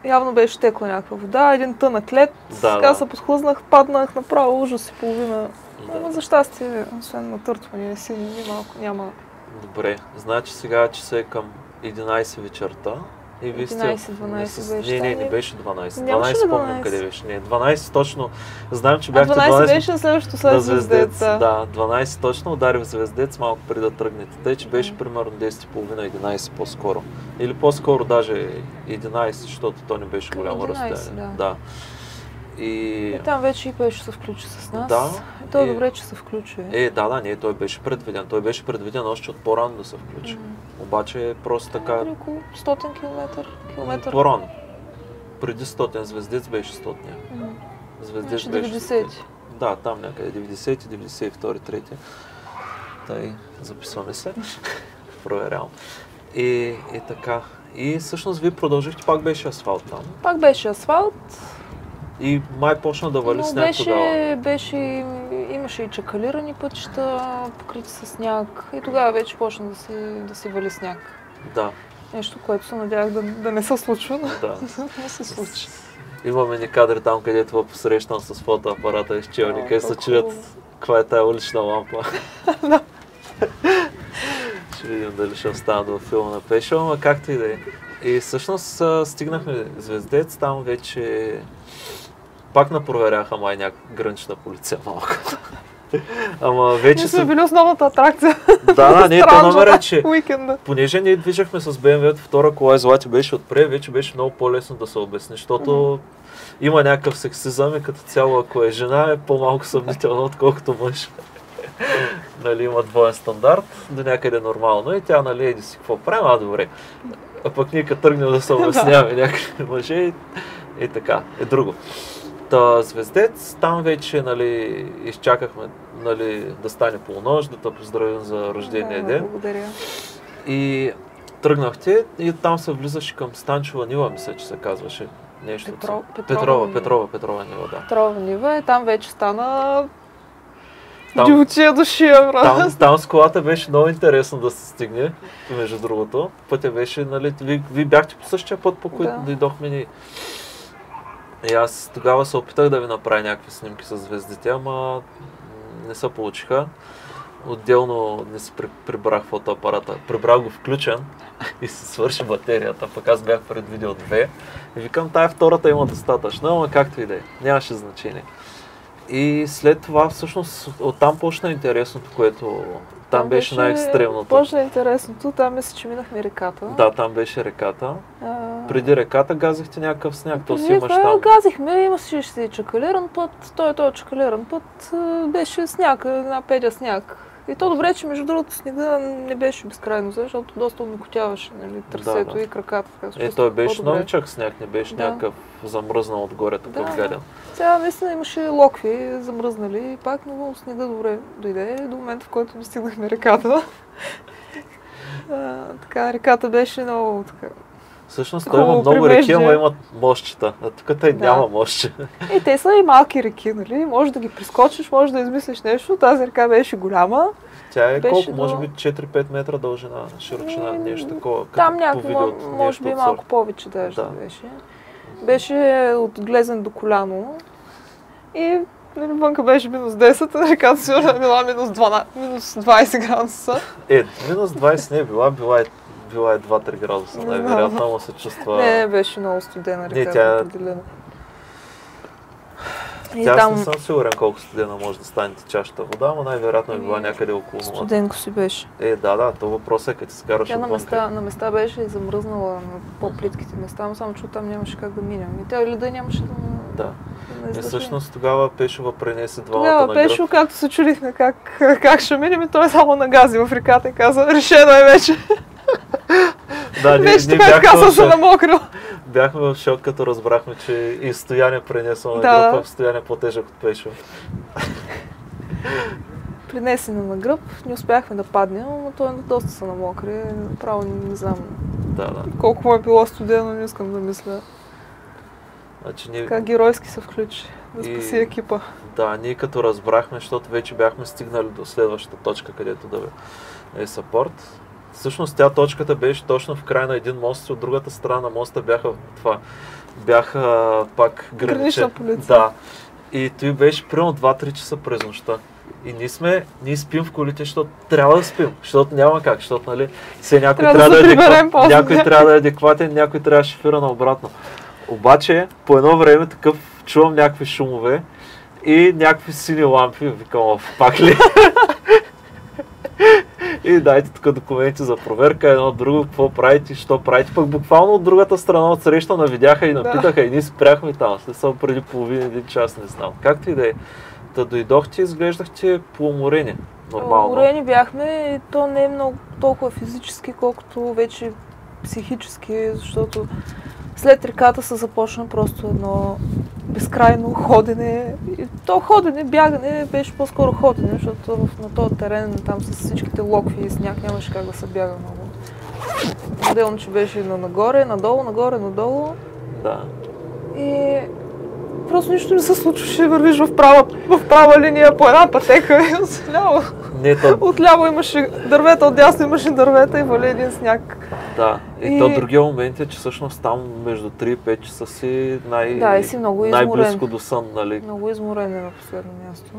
Speaker 2: явно беше текла някаква вода, един тънък лед, сега се подхлъзнах, паднах направо, ужас и половина. Но за щастие, освен натъртване, силни, малко няма.
Speaker 1: Добре, значи сега часа е към 11 вечерта.
Speaker 2: 11-12 беше.
Speaker 1: Не беше 12. 12 помням къде беше. Не, 12 точно. Знам, че бяхте 12
Speaker 2: беше на следващото след Звездец.
Speaker 1: Да, 12 точно ударих Звездец малко преди да тръгнете. Тъй, че беше примерно 10:30-11 по-скоро. Или по-скоро даже 11, защото то не беше голямо разстояние. Да. И
Speaker 2: там вече и Пешо се включи с нас.
Speaker 1: Да.
Speaker 2: Той е добре, че се включи.
Speaker 1: Не, той беше предвиден. Той беше предвиден още от по-рано да се включи. Обаче просто така...
Speaker 2: Около 100 км.
Speaker 1: По-рано. Преди 100 Звездец беше 100-ния. Звездец беше
Speaker 2: 90.
Speaker 1: Да, там някъде 90, 92, 3. Тай, записваме се. Проверявам. И така. И всъщност вие продължихте, пак беше асфалт там.
Speaker 2: Пак беше асфалт.
Speaker 1: И май почна да вали сняг тогава.
Speaker 2: Имаше и чакалирани пътища, покрити със сняг. И тогава вече почна да си вали сняг.
Speaker 1: Да.
Speaker 2: Нещо, което се надявах да не се случва, но
Speaker 1: Да.
Speaker 2: не се случи.
Speaker 1: Имаме ни кадри там, където посрещам с фотоапарата и с челника и се чудят каква е тая улична лампа. Ще видим дали ще остана до филма на Пешо, ама както и да е. И всъщност стигнахме Звездец, там вече пак напроверяха май гранична полиция малко. Ама вече
Speaker 2: ние сме били основната атракция.
Speaker 1: Да, не, то номера, че
Speaker 2: уикенда.
Speaker 1: понеже ние движахме с BMW, втора кола и Злати беше отпред, вече беше много по-лесно да се обясни, защото има някакъв сексизъм и като цяло, ако е жена, е по-малко съмнително, отколкото мъж. Нали, има двоен стандарт, до някъде нормално и тя, нали, еди си какво правим, добре. А пък ние като тръгнем да се обясняваме някакви мъже и така, е друго. Та Звездец, там вече, нали, изчакахме, нали, да стане полунощ, да те поздравим за рождения ден.
Speaker 2: Благодаря.
Speaker 1: И тръгнахте и там се влизаше към Станчева Нива, мисля, че се казваше нещо. Петрова Нива, да.
Speaker 2: Петрова Нива и там вече стана дивотия душия, брат.
Speaker 1: Там с колата беше много интересно да се стигне, между другото. Пътя беше, нали, ви бяхте по същия път, по който дойдохме ни. И аз тогава се опитах да ви направя някакви снимки с звездите, ама не се получиха. Отделно не си прибрах фотоапарата. Прибрах го включен и се свърши батерията, пък аз бях предвидил 2. И викам, тая втората има достатъчно, ама както и да е, нямаше значение. И след това всъщност оттам почна интересното, което там беше най-екстремното.
Speaker 2: Почна интересното, там мисля, че минахме реката.
Speaker 1: Да, там беше реката. Преди реката газихте някакъв сняг, то си имаш там.
Speaker 2: Газихме, имаше си чакалиран път, този чакалиран път беше сняг, една педя сняг. И то добре, че между другото снега не беше безкрайно, защото доста обмикотяваше, нали, трасето и краката.
Speaker 1: Той беше новичък сняг, не беше някакъв замръзнал отгоре, такъв гаден.
Speaker 2: Сега наистина имаше локви замръзнали и пак, но снега добре дойде до момента, в който достигнахме реката. Така, реката беше много така.
Speaker 1: Всъщност той има много реки, ама имат мостчета, а тук той няма мостче.
Speaker 2: И те са и малки реки, нали? Може да ги прескочиш, може да измислиш нещо. Тази река беше голяма.
Speaker 1: Тя е колко? Може би 4-5 метра дължина, широчина, нещо такова.
Speaker 2: Там някакво, може би малко повече даже беше. Беше от глезен до коляно. И вънка беше минус 10, реката сигурно е била минус 20 градуса.
Speaker 1: Минус 20 не е била е 2-3 градуса, най-вероятно, ама се чувства...
Speaker 2: Не, беше много студена река, определено.
Speaker 1: Аз не съм сигурен колко студена може да стане течащата вода, но най-вероятно е била някъде около 0.
Speaker 2: Студенко си беше.
Speaker 1: Да, то въпросът е, като се караш отвънка.
Speaker 2: На места беше замръзнала на по-плитките места, но само че там нямаше как да минем. И тя леда нямаше да...
Speaker 1: Да. Всъщност тогава Пешова пренесе двамата
Speaker 2: на гръб. Тогава Пешо, както се чудихме как ще минем, и той само нагази в реката и каза, решено е вече. Вече така каза се намокрил.
Speaker 1: Бяхме в шок, като разбрахме, че и Стояне пренесла на гръб, а Стояне по-тежък от Пешо.
Speaker 2: Принесена на гръб, не успяхме да паднем, но той доста се намокри. Право не знам колко му е било студено, не искам да мисля. Как геройски се включи да спаси екипа.
Speaker 1: Да, ние като разбрахме, защото вече бяхме стигнали до следващата точка, където да е сапорт. Всъщност точката беше точно в края на един мост и от другата страна на моста бяха пак
Speaker 2: гранична полиция.
Speaker 1: Да. И той беше примерно 2-3 часа през нощта. И ние спим в колите, защото трябва да спим, защото няма как, защото нали, някой трябва да е адекватен, някой трябва да шофира наобратно. Обаче, по едно време чувам някакви шумове и някакви сини лампи, викам, пак ли? И дайте тук документи за проверка, едно друго, какво правите, що правите. Пък буквално от другата страна от среща навидяха и напитаха и ние спряхме там. След преди половин-един час, не знам. Както и да е. Та дойдохте и изглеждахте поуморени. Нормално.
Speaker 2: Уморени бяхме и то не е много толкова физически, колкото вече психически, защото след реката се започна просто едно безкрайно ходене. И то ходене, бягане беше по-скоро ходене, защото на този терен, там с всичките локви и сняг нямаше как да се бяга много. Отделно, че беше нагоре, надолу, нагоре, надолу.
Speaker 1: Да.
Speaker 2: И просто нищо не се случваше, вървиш в права линия по една пътека и няма.
Speaker 1: Не, то...
Speaker 2: Отляво имаше дървета, отдясно имаше дървета и вали един сняг.
Speaker 1: Да, и то другия момент е, че всъщност там между 3 и 5 часа си
Speaker 2: и си много изморен.
Speaker 1: най-близко до сън, нали?
Speaker 2: Много изморен е на последно място.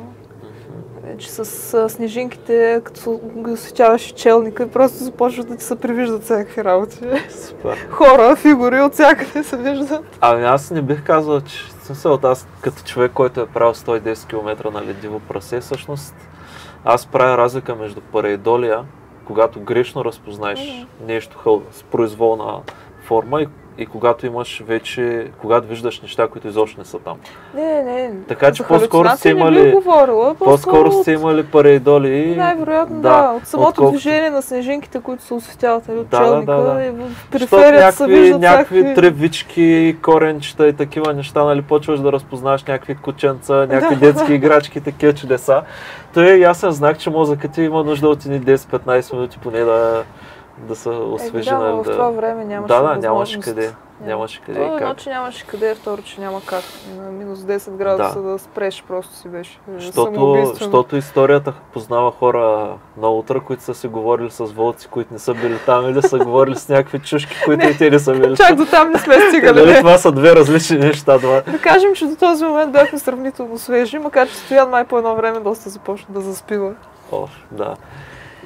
Speaker 2: Вече с снежинките, като го осветяваш челника, просто започват да ти се привиждат всякакви работи.
Speaker 1: Супер.
Speaker 2: Хора, фигури от всякъде се виждат.
Speaker 1: Ами аз не бих казал, че смисъл, аз като човек, който е правил 110 км на ледиво прасе, всъщност аз правя разлика между параидолия, когато грешно разпознаеш нещо с произволна форма и когато имаш вече, когато виждаш неща, които изобщо не са там.
Speaker 2: Не.
Speaker 1: Така че по-скоро сте имали параидоли.
Speaker 2: Най-вероятно да. От самото движение на снежинките, които се осветяват от челника и в периферията се виждат
Speaker 1: някакви тревички, коренчета и такива неща, нали, почваш да разпознаваш някакви кученца, някакви детски играчки, такива чудеса. То е ясен знак, че мозъкът ти има нужда от 10-15 минути поне да се освежи.
Speaker 2: В това време нямаше възможност.
Speaker 1: Нямаше къде.
Speaker 2: Едно, че нямаше къде, второ, че няма как. На минус 10 градуса да спреш, просто си беше самоубийствено.
Speaker 1: Защото историята познава хора на утре, които са си говорили с вълци, които не са били там, или са говорили с някакви чушки, които и те не са били.
Speaker 2: Чак до там не сме стигали.
Speaker 1: Това са две различни неща.
Speaker 2: Да кажем, че до този момент бяхме сравнително свежи, макар че Стоян май по едно време доста започна да заспива.
Speaker 1: Да.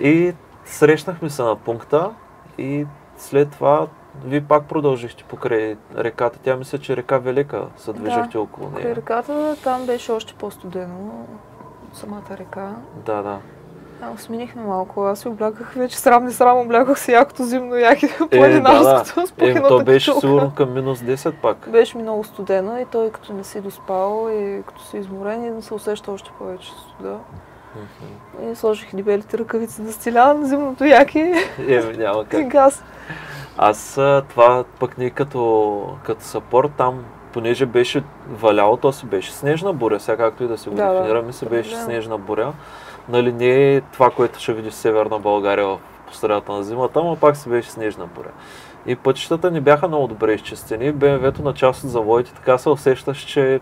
Speaker 1: И срещнахме се на пункта и след това вие пак продължихте покрай реката. Тя мисля, че река Велика се движихте около нея.
Speaker 2: Покрай реката там беше още по-студено от самата река.
Speaker 1: Да.
Speaker 2: Сменихме малко. Аз си обляках вече срам, обляках си якото зимно яки планинарското с пухената
Speaker 1: то беше сигурно към минус 10 пак.
Speaker 2: Беше ми много студено и той като не си доспал и като си изморен и се усеща още повече студа. И сложих дебелите ръкавици да стиля на зимното яки.
Speaker 1: Няма как.
Speaker 2: И газ.
Speaker 1: Аз това пък не като съпорт там, понеже беше валяло, то си беше снежна буря, сега както и да си го дефинираме, се беше снежна буря. Нали, не е това, което ще видиш в Северна България в посредата на зимата, но пак си беше снежна буря. И пътищата не бяха много добре изчистени. БМВ-то на част от заводите така се усещаш, че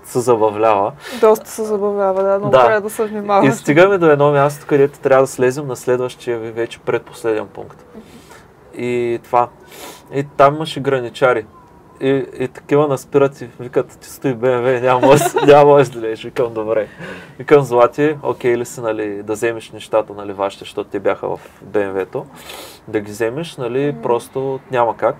Speaker 1: се забавлява.
Speaker 2: Доста се забавлява, но трябва да се внимаваш.
Speaker 1: И стигаме до едно място, където трябва да слезем на следващия ви вече предпоследен пункт. И там имаше граничари. И такива наспират и викат, ти стои БМВ, няма да излезеш. Викам, добре. Викам, Злати, окей ли си, нали, да вземеш нещата, нали, вашите, защото те бяха в БМВ-то, да ги вземеш, нали, просто няма как.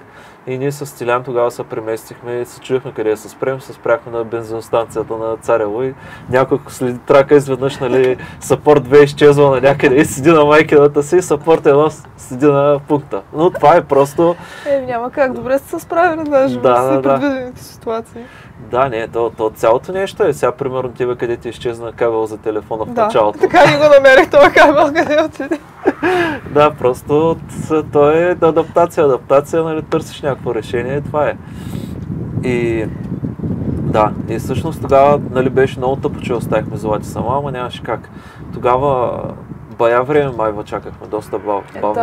Speaker 1: И ние с Стилян тогава се преместихме и се чуехме къде да се спрем, се спряхме на бензиностанцията на Царево и някой следи трака изведнъж, нали, съпорт 2 изчезва на някъде и седи на майкината си и съпорт 1 седи на пункта. Но това е просто...
Speaker 2: няма как, добре сте се справили даже с предвидените ситуации.
Speaker 1: Да, не, то цялото нещо е. Сега, примерно, тебе къде ти изчезна кабел за телефона в началото.
Speaker 2: Така и го намерих този кабел, къде отиде.
Speaker 1: Да, просто то е адаптация, нали, търсиш някакво решение, това е. И всъщност тогава, нали, беше много тъпо, че оставихме Злати сама, ама нямаше как. Тогава бая време майва чакахме, доста бавно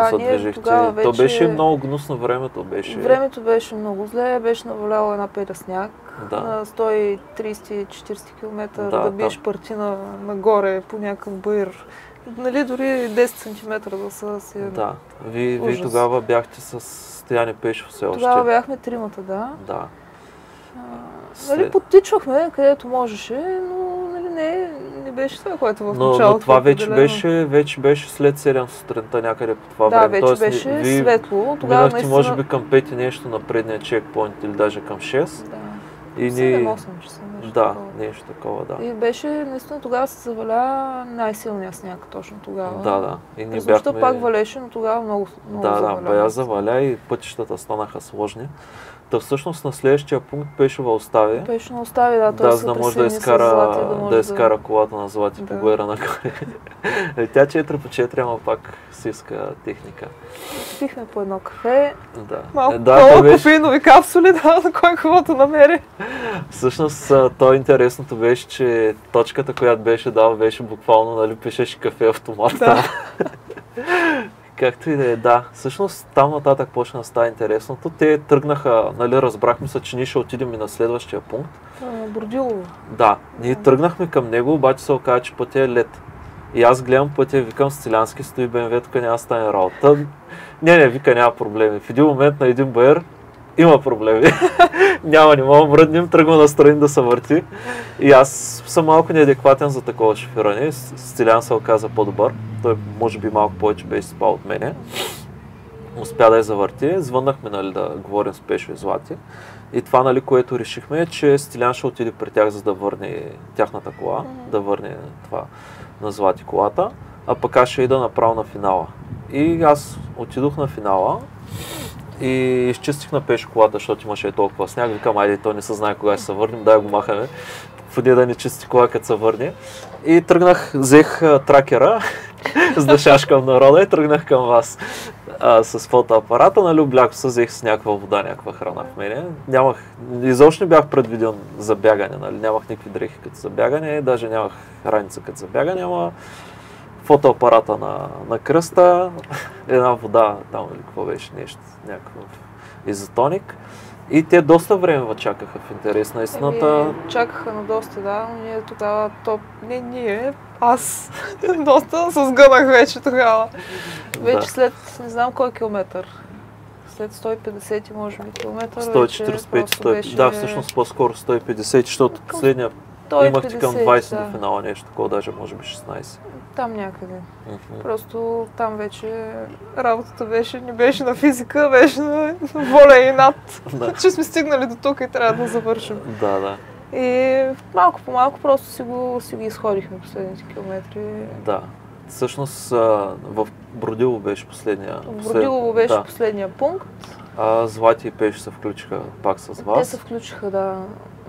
Speaker 1: се движихте. То беше много гнусно времето.
Speaker 2: Времето беше много зле, беше наваляло една пеля сняг. На 130-40 км да биеш партина нагоре по някакъв баир. Нали, дори 10 см да са си...
Speaker 1: Да, вие тогава бяхте с Стояне Пешов все още.
Speaker 2: Тогава бяхме тримата, да.
Speaker 1: Да.
Speaker 2: Нали, подтичвахме където можеше, но нали, не беше това, което в началото.
Speaker 1: Но това вече беше след 7 сутринта някъде по това време.
Speaker 2: Да, вече беше светло. Тогава
Speaker 1: минахте може би към 5 нещо на предния чекпоинт или даже към 6.
Speaker 2: Да.
Speaker 1: И
Speaker 2: 7-8 часа.
Speaker 1: Нещо такова, да.
Speaker 2: И беше, наистина тогава се заваля най-силния сняг, точно тогава.
Speaker 1: Да. И ние
Speaker 2: бяхме... пак валеше, но тогава много заваля.
Speaker 1: Да, бая заваля и пътищата станаха сложни. Та всъщност на следващия пункт беше в Остави.
Speaker 2: Беше на Остави, да, той
Speaker 1: за да може да изкара колата на Злати по баира нагоре. Тя 4x4, ама пак си иска техника.
Speaker 2: Пихме по едно кафе.
Speaker 1: Малко
Speaker 2: кофеинови капсули, на кой каквото намери.
Speaker 1: Всъщност, то интересното беше, че точката, която беше дал, беше буквално, нали, пишеше кафе автомата. Както и да е, да. Всъщност там нататък почна да става интересното. Те тръгнаха, нали, разбрахме се, че ние ще отидем и на следващия пункт.
Speaker 2: Бордилово.
Speaker 1: Да, ние тръгнахме към него, обаче се оказа, че пътя е лед. И аз гледам пътя, викам Стилянски, стои БМВ, тук няма стане работа. Не, вика, няма проблеми. В един момент на един БР има проблеми. Не мога мръднем, тръгва настрани да се върти. И аз съм малко неадекватен за такова шофиране. Стилян се оказа по-добър. Той може би малко повече беше спал от мене. Успя да я завърти. Звъннахме, нали, да говорим с Пешо и Злати. И това, нали, което решихме, е, че Стилян ще отиде при тях, за да върне тяхната кола, да върне това на Злати колата, а пък аз ще ида направо на финала. И аз отидох на финала и изчистих на Пешо колата, защото имаше толкова сняг. Викам, айде, той не се знае кога ще се върнем, дай го махаме. Поне да не чисти кола, като се върне. И тръгнах, взех тракера, за да шашкам народа и тръгнах към вас с фотоапарата. Нали, облякох се, взех с някаква вода, някаква храна в мене. Изобщо не бях предвиден за бягане, нали, нямах никакви дрехи като за бягане, даже нямах раница като за бягане, ама фотоапарата на кръста, една вода, там или какво беше нещо, някакъв изотоник. И те доста време чакаха, в интерес на истината.
Speaker 2: Чакаха на доста, да, но ние тогава аз доста се сгънах вече тогава. Вече след не знам кой километър. След 150 може би километър.
Speaker 1: 145, да, всъщност по-скоро 150, защото следния имах ти към 20 до финала, нещо такова, даже може би 16.
Speaker 2: Там някъде. Просто там вече работата не беше на физика, беше на воля и над. Че сме стигнали до тук и трябва да завършим.
Speaker 1: Да.
Speaker 2: И малко по малко просто си ги изходихме последните километри.
Speaker 1: Да. Всъщност в Бродилово беше последния.
Speaker 2: Последния пункт.
Speaker 1: Злати и Пешо се включиха пак с вас.
Speaker 2: Те се включиха да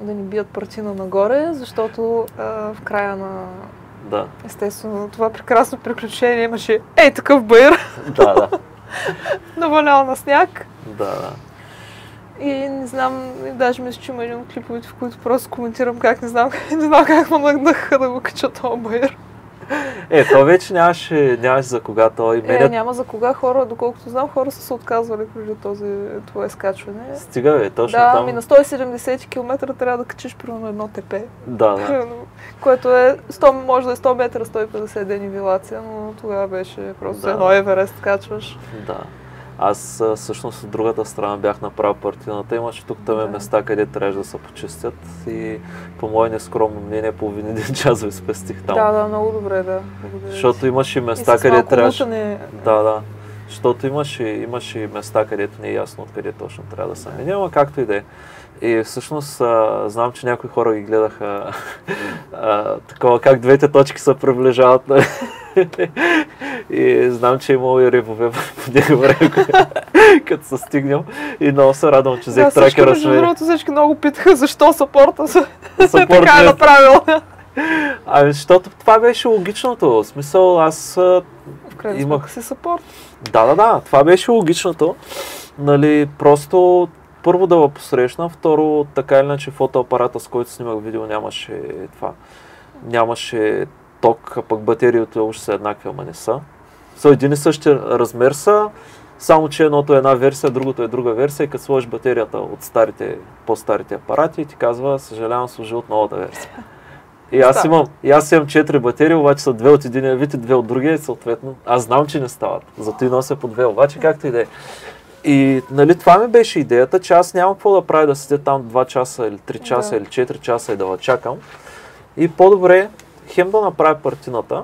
Speaker 2: ни бият партина нагоре, защото в края на естествено това прекрасно приключение имаше такъв бър.
Speaker 1: Да.
Speaker 2: Навалял на сняг.
Speaker 1: Да.
Speaker 2: И не знам, даже мисля, че има един от клиповете, в които просто коментирам как не знам как ме нагнаха да го кача този бър.
Speaker 1: То вече нямаше за кога той
Speaker 2: няма за кога хора, доколкото знам, хора са се отказвали преди това изкачване.
Speaker 1: Стига точно
Speaker 2: там.
Speaker 1: Да,
Speaker 2: на 170 км трябва да качиш примерно едно тепе.
Speaker 1: Да.
Speaker 2: Което може да е 100 метра, 150 денивелация, но тогава беше просто едно Еверест качваш.
Speaker 1: Да. Аз всъщност от другата страна бях направил партината. Имаше тук места, къде трябваше да се почистят и по мое нескромно мнение половин един час ви спестих там.
Speaker 2: Да, много добре, да. Благодаря.
Speaker 1: Защото имаше места, къде трябваше... Да. Защото имаше места, където не е ясно откъде точно трябва да се мине, ама както и да е. И всъщност знам, че някои хора ги гледаха такова как двете точки се приближават. И знам, че е имало и ревове по него време, като се стигнем. И много се радвам, че взех тракера с мен.
Speaker 2: Всички много питаха защо съпорта така е направил.
Speaker 1: Защото това беше логичното. В смисъл, аз
Speaker 2: в крайна сметка си съпорт.
Speaker 1: Да. Това беше логичното. Нали, просто първо да го посрещна, второ така или иначе фотоапарата, с който снимах видео, нямаше ток, а пък батериите още са еднакви, ама не са. Един и същи размер са, само че едното е една версия, другото е друга версия и като сложиш батерията от по-старите апарати и ти казва, съжалявам, служи от новата версия. И аз имам 4 батерии, обаче са 2 от единия вид и 2 от другия и съответно аз знам, че не стават. Зато и нося по 2, обаче както и да е. И нали, това ми беше идеята, че аз нямам какво да правя да седя там 2 часа или 3 часа или 4 часа и да la чакам. И по-добре хем да направя партината,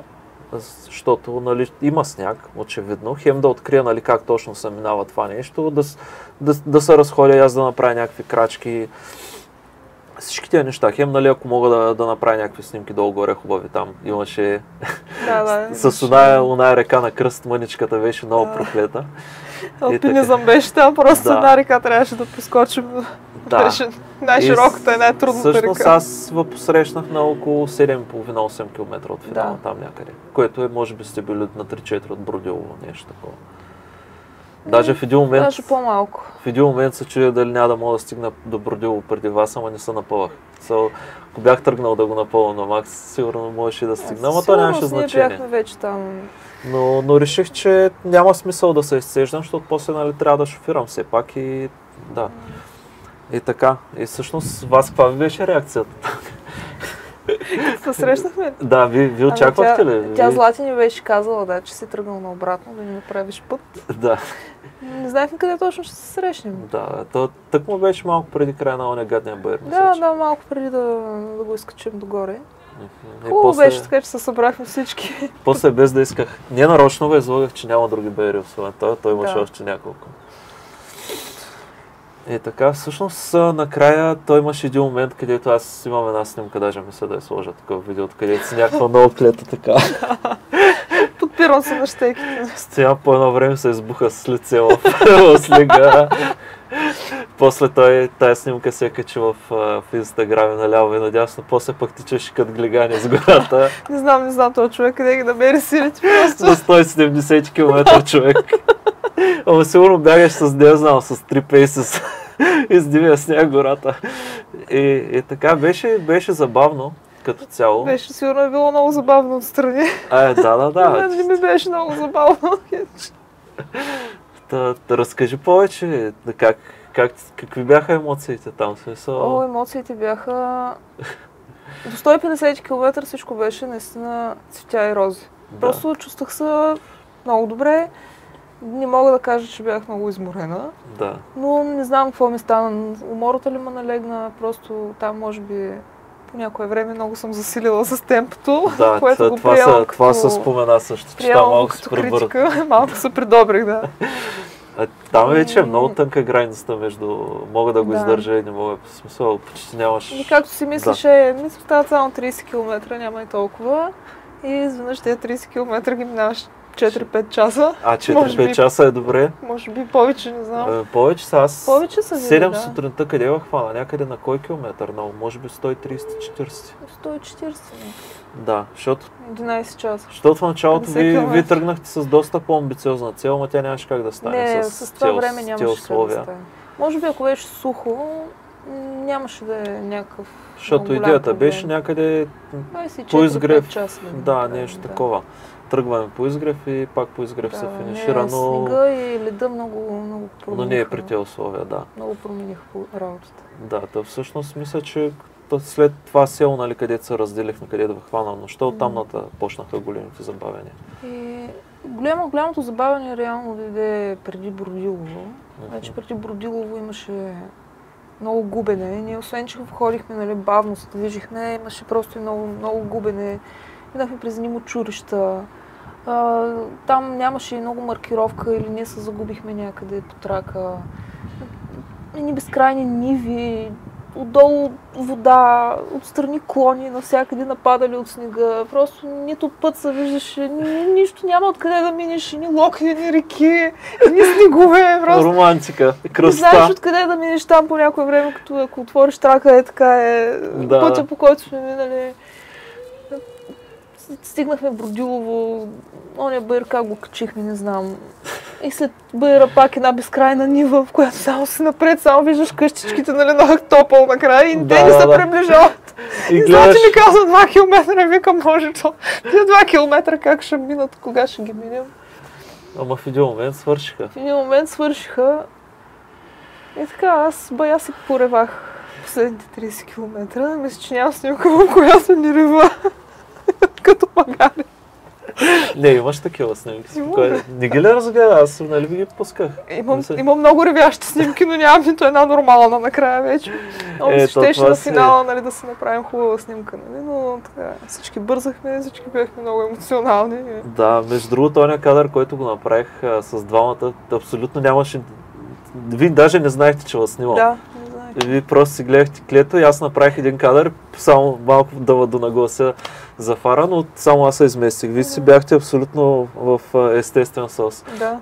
Speaker 1: защото нали, има сняг, очевидно, хем да открия нали, как точно се минава това нещо, да се разходя и аз да направя някакви крачки. Всички тези неща, хем нали, ако мога да направя някакви снимки долу-горе хубави там, имаше с оная река на кръст, мъничката беше много проклета.
Speaker 2: Алпинизъм беше там, просто една река трябваше да поскочим. Беше най-широката и най-трудната река.
Speaker 1: Всъщност аз посрещнах на около 7,5-8 км от финала там някъде, което е може би сте били на 3-4 от Бродилово, нещо такова. Даже в един момент...
Speaker 2: Даже по-малко.
Speaker 1: В един момент се чудя дали няма да мога да стигна до Бродилово преди вас, ама не се напълвах. Ако бях тръгнал да го напълвам на макс, сигурно можеше да стигна, ама то нямаше значение.
Speaker 2: Бяхме вече там.
Speaker 1: Но реших, че няма смисъл да се изцеждам, защото после нали, трябва да шофирам все пак и да. И така. И всъщност вас каква ви беше реакцията?
Speaker 2: Се срещнахме.
Speaker 1: Да, ви очаквахте ли?
Speaker 2: Тя Злати ни беше казала, да, че си тръгнал наобратно, да ни направиш път.
Speaker 1: Да.
Speaker 2: Не знаехме къде точно ще се срещнем.
Speaker 1: Да, тък му беше малко преди края на оня гадния бър.
Speaker 2: Да, малко преди да го изкачим догоре. Хубаво беше така, че се събрахме всички.
Speaker 1: После без да исках. Не нарочно го излагах, че няма други бери освен той имаше още няколко. И така, всъщност накрая той имаше един момент, където аз имам една снимка, даже мисля да я сложа такова видеото, където си някаква много клета така.
Speaker 2: Подпирам се на щеките.
Speaker 1: Стоян по едно време се избуха с лице в снега. После тая снимка се качи в Инстаграм наляво и надясно. После пък тичаше като глигани с гората.
Speaker 2: Не знам този човек къде ги намери силите просто.
Speaker 1: На 170 км човек. Ама сигурно бягаш с, не знам, с 3 пейси из дивия сняг гората. И така беше забавно като цяло.
Speaker 2: Беше сигурно е било много забавно отстрани.
Speaker 1: Да.
Speaker 2: Не ми беше много забавно.
Speaker 1: Разкажи повече, какви бяха емоциите там?
Speaker 2: Емоциите бяха... До 150 км всичко беше наистина цветя и рози. Да. Просто чувствах се много добре. Не мога да кажа, че бях много изморена.
Speaker 1: Да.
Speaker 2: Но не знам какво ми стана. Умората ли ме налегна, просто там може би по някое време много съм засилила с темпото.
Speaker 1: Да,
Speaker 2: което го приемам
Speaker 1: това се спомена също, че там малко се
Speaker 2: прибързах. Малко се придобрих, да.
Speaker 1: Там вече е много тънка границата между мога да го издържа и не мога. В смисъл, почти нямаш...
Speaker 2: И както си мислеше, мисля, стават само 30 км, няма и толкова. И изведнъж тези 30 км ги минаваш 4-5 часа.
Speaker 1: 4-5 часа е добре.
Speaker 2: Може би повече, не знам.
Speaker 1: Повече са. Аз
Speaker 2: повече са
Speaker 1: 7 сутринта къде го хвана? Някъде на кой километър? Може би 130-40.
Speaker 2: 140.
Speaker 1: Да, защото...
Speaker 2: 11 часа.
Speaker 1: Защото в началото ви тръгнахте с доста по-амбициозна цел, но тя нямаше как да стане
Speaker 2: с това време нямаше как да стане. Може би ако беше сухо, нямаше да е някакъв.
Speaker 1: Защото идеята беше някъде по изгрев.
Speaker 2: Часа,
Speaker 1: да, нещо такова. Тръгваме по изгрев и пак по изгрев се финишира, но...
Speaker 2: Снега и леда много промениха.
Speaker 1: Но не е при тези условия, да.
Speaker 2: Много промениха по работата.
Speaker 1: Да, всъщност мисля, че след това село, нали, където се разделихме, където да хвана нощта, оттам почнаха големите забавения.
Speaker 2: И голямото забавяне реално дойде преди Бродилово. Вече преди Бродилово имаше много губене. Ние освен, че ходихме, нали, бавно се движихме, имаше просто и много губене. Минахме през едни мочурища. Там нямаше и много маркировка или ние се загубихме някъде по трака. Едни безкрайни ниви, отдолу вода, отстрани клони, навсякъде нападали от снега. Просто нито път се виждаше, нищо няма откъде да минеш, ни локви, ни реки, ни снегове. Просто...
Speaker 1: Романтика, красота.
Speaker 2: Не знаеш откъде да минеш там по някое време, като ако отвориш трака, така е пътя, по който сме минали. Стигнахме в Бродилово, оня бъйр как го качихме, не знам. И след бъйра пак една безкрайна нива, в която само си напред, само виждаш къщичките, нали, на топъл накрая и те не се приближават. И значи ми казва 2 км, викам, може то. Тия 2 км как ще минат, кога ще ги минем?
Speaker 1: Ама в един момент свършиха.
Speaker 2: В един момент свършиха. И така, аз бая си поревах последните 30 км. Мисля, че няма снимка, в която ни рева. Като магари.
Speaker 1: Не, имаш такива снимки. Не ги ли разгледа? Аз нали ви ги пусках.
Speaker 2: Имам много ревящи снимки, но нямам нито една нормална накрая вече. Много щеше на финала, нали, да си направим хубава снимка. Нали? Но така, всички бързахме, всички бяхме много емоционални.
Speaker 1: Да, между другото, оня кадър, който го направих с двамата, абсолютно нямаше... Вие даже не знаехте, че вас снимам.
Speaker 2: Да.
Speaker 1: Вие просто си гледахте клето и аз направих един кадър, само малко да донаглася за фара, но само аз се изместих. Вие си бяхте абсолютно в естествен сос.
Speaker 2: Да.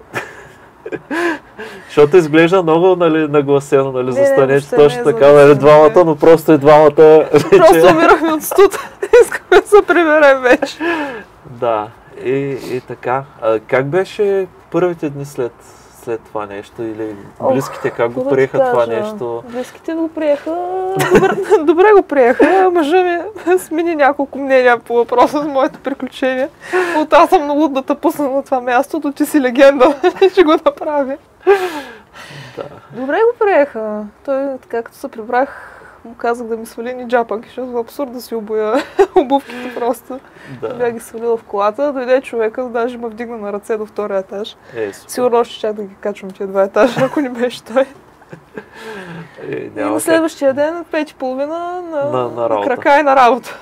Speaker 1: Защото изглежда много, нали, нагласено, нали, застанете точно така,
Speaker 2: нали,
Speaker 1: двамата, но просто и двамата вече...
Speaker 2: Просто умирахме от студ. Искаме да се приберем вече.
Speaker 1: Да, и така. Как беше първите дни след това нещо или близките как го приеха това нещо?
Speaker 2: Близките го приеха, добре го приеха. Мъжа ми смени няколко мнения по въпроса с моето приключение. От аз съм много да те пусна на това място, то ти си легенда, ще го направя.
Speaker 1: Да.
Speaker 2: Добре го приеха. Той, така като се прибрах, му казах да ми свали ни джапанки, защото е абсурд да си обуя обувките просто.
Speaker 1: Да.
Speaker 2: Бях ги свалила в колата, дойде човека, даже ме вдигна на ръце до втория етаж. Сигурно още чак да ги качвам тия 2 етажа, ако не беше той. И на следващия ден, от 5:30 на крака и на работа.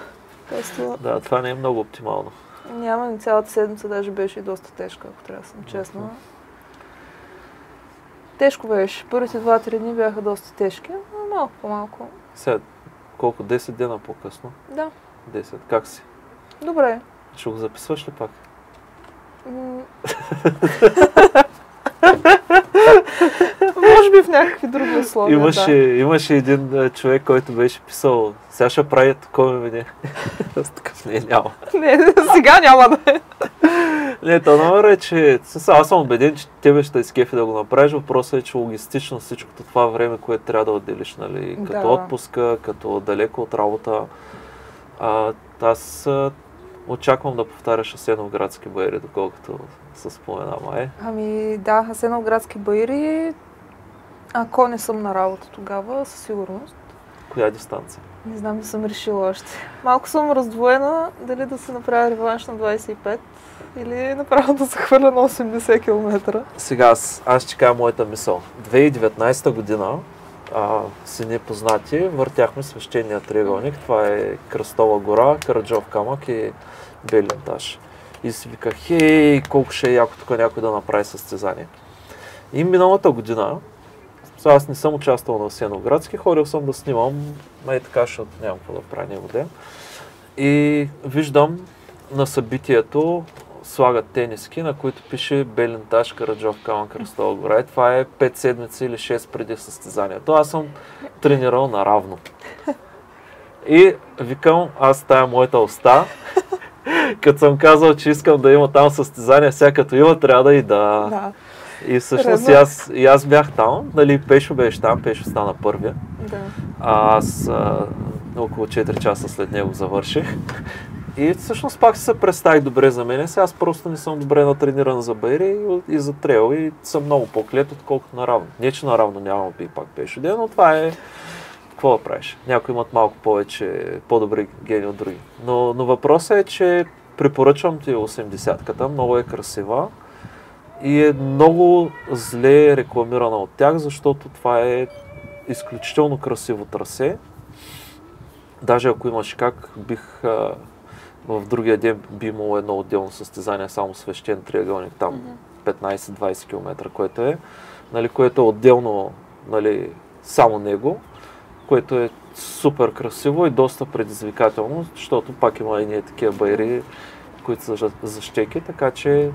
Speaker 2: Просто...
Speaker 1: Да, това не е много оптимално.
Speaker 2: Няма, ни цялата седмица даже беше и доста тежка, ако трябва да съм честна. Тежко беше. Първите 2-3 дни бяха доста тежки, но малко по-малко.
Speaker 1: Сега, колко? 10 дена по-късно?
Speaker 2: Да.
Speaker 1: 10. Как си?
Speaker 2: Добре.
Speaker 1: Ще го записваш ли пак?
Speaker 2: Може би в някакви други условия,
Speaker 1: Имаше един човек, който беше писал, сега ще прави такова мене. Аз такъв няма.
Speaker 2: Не, сега няма да е.
Speaker 1: Не, то номер е, че аз съм убеден, че тебе ще изкефи да го направиш. Въпросът е, че логистично всичкото това време, което трябва да отделиш, нали, като отпуска, като далеко от работа. Аз очаквам да повтаряш Асеновградски баири, доколкото се споменава.
Speaker 2: Ами да, Асеновградски баири, ако не съм на работа тогава, със сигурност.
Speaker 1: Коя дистанция?
Speaker 2: Не знам, не съм решила още. Малко съм раздвоена, дали да се направя реванш на 25 или направо да се хвърля на 80 км.
Speaker 1: Сега аз ще кажа моята мисъл. 2019 година си непознати, въртяхме свещения триъгълник. Това е Кръстова гора, Караджов камък и Белентаж. И си виках, хей, колко ще е яко тук някой да направи състезание. И миналата година, аз не съм участвал на Асеновградски, ходил съм да снимам, така, защото нямам какво да правя него ден. И виждам на събитието слагат тениски, на които пише Белентаж, Караджов камък, Кръстова гора. И това е 5 седмици или 6 преди състезанието. Аз съм тренирал наравно. И викам, аз тая моята уста, като съм казал, че искам да има там състезания, сега като има, трябва да и да. И всъщност аз бях там, нали, Пешо беше там, Пешо стана първия.
Speaker 2: Да.
Speaker 1: Аз около 4 часа след него завърших. И всъщност пак се представих добре за мен. Сега аз просто не съм добре натрениран за баири и за трейл и съм много по-клет, отколкото наравно. Не, че наравно няма би пак Пешо ден, но това е... Какво да правиш? Някои имат малко повече, по-добри гени от други. Но въпросът е, че препоръчвам ти 80-ката, много е красива и е много зле рекламирана от тях, защото това е изключително красиво трасе. Даже ако имаш как, в другия ден би имало едно отделно състезание, само свещен триъгълник, там 15-20 км, което е, нали, което е отделно, нали, само него, което е супер красиво и доста предизвикателно, защото пак има и ние такива баири, които са за щеки, така че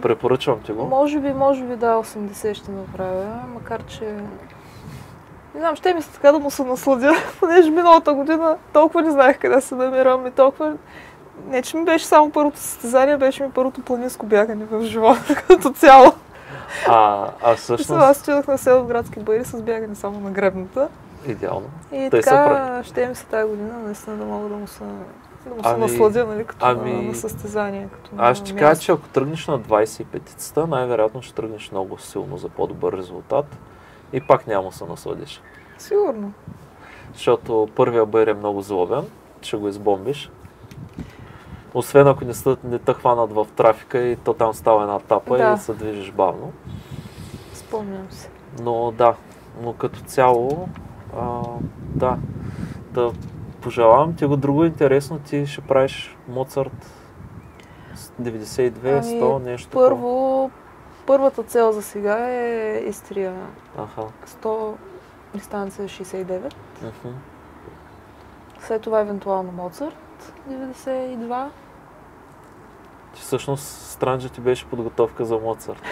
Speaker 1: препоръчвам ти го.
Speaker 2: Може би да, 80 ще направя, макар че... Не знам, ще ми се така да му се насладя, понеже миналата година толкова не знаех къде се намирам и толкова... Не, че ми беше само първото състезание, беше ми първото планинско бягане в живота като цяло.
Speaker 1: Всъщност...
Speaker 2: Аз отидох на Асеновградски баири с бягане само на гребната.
Speaker 1: Идеално.
Speaker 2: И така ще ми се тази година наистина да мога да му се насладя, нали, като на състезание.
Speaker 1: Аз ще кажа, че ако тръгнеш на 25-цата, най-вероятно ще тръгнеш много силно за по-добър резултат и пак няма да се насладиш.
Speaker 2: Сигурно.
Speaker 1: Защото първия баир е много злобен, ще го избомбиш. Освен ако не те хванат в трафика и то там става една тапа и се движиш бавно.
Speaker 2: Спомням се.
Speaker 1: Но като цяло, да пожелавам ти го. Друго интересно, ти ще правиш Моцарт 92, 100, нещо.
Speaker 2: Първата цел за сега е Истрия. 100, дистанция 69. След това евентуално Моцарт 92.
Speaker 1: Всъщност Странджа ти беше подготовка за Моцарт.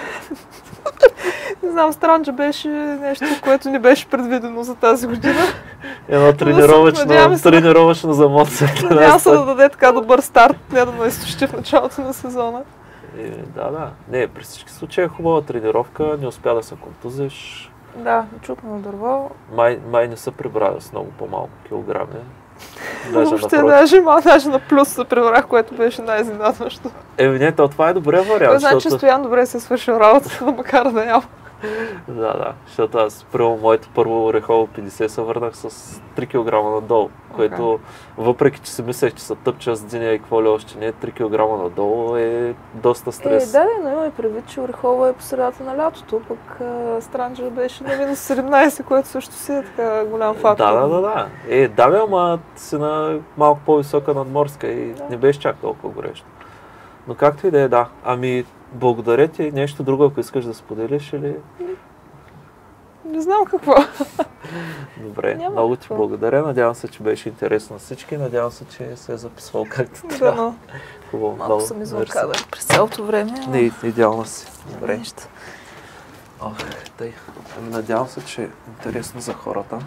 Speaker 2: Не знам, Странджа беше нещо, което не беше предвидено за тази година.
Speaker 1: Едно тренировъчно за Моцарт.
Speaker 2: Надявам се да даде така добър старт, не да ме изтощи в началото на сезона.
Speaker 1: Да. Не, при всички случаи е хубава тренировка, не успя да се контузиш.
Speaker 2: Да, чукна на дърво.
Speaker 1: Май не се прибравя с много по-малко килограми.
Speaker 2: Даже на плюс се прибрах, което беше най-изненадващо.
Speaker 1: Не, това е добре вариант.
Speaker 2: Значи Стоян добре се е свършил работата, макар да няма.
Speaker 1: Да, защото аз първо моето първо орехово 50 се върнах с 3 кг надолу, което въпреки, че си мислех, че са тъпча с диня и какво ли още не, 3 кг надолу е доста стрес.
Speaker 2: Да, но имаме предвид, че орехово е по средата на лятото, пък Странджа беше на минус 17, което също си е така голям фактор.
Speaker 1: Да. Да, ама си на малко по-висока надморска и не беше чак толкова горещо. Но както и да е, да. Ами, благодаря ти. Нещо друго, ако искаш да споделиш или...
Speaker 2: Не знам какво.
Speaker 1: Добре,
Speaker 2: Няма
Speaker 1: много ти
Speaker 2: какво.
Speaker 1: благодаря. Надявам се, че беше интересно на всички. Надявам се, че се е записвал както трябва.
Speaker 2: Да, но
Speaker 1: Хубаво,
Speaker 2: малко съм извън кадър през цялото време.
Speaker 1: Не, идеално си.
Speaker 2: Добре.
Speaker 1: Добре. Ох, тъй. Ами надявам се, че е интересно за хората.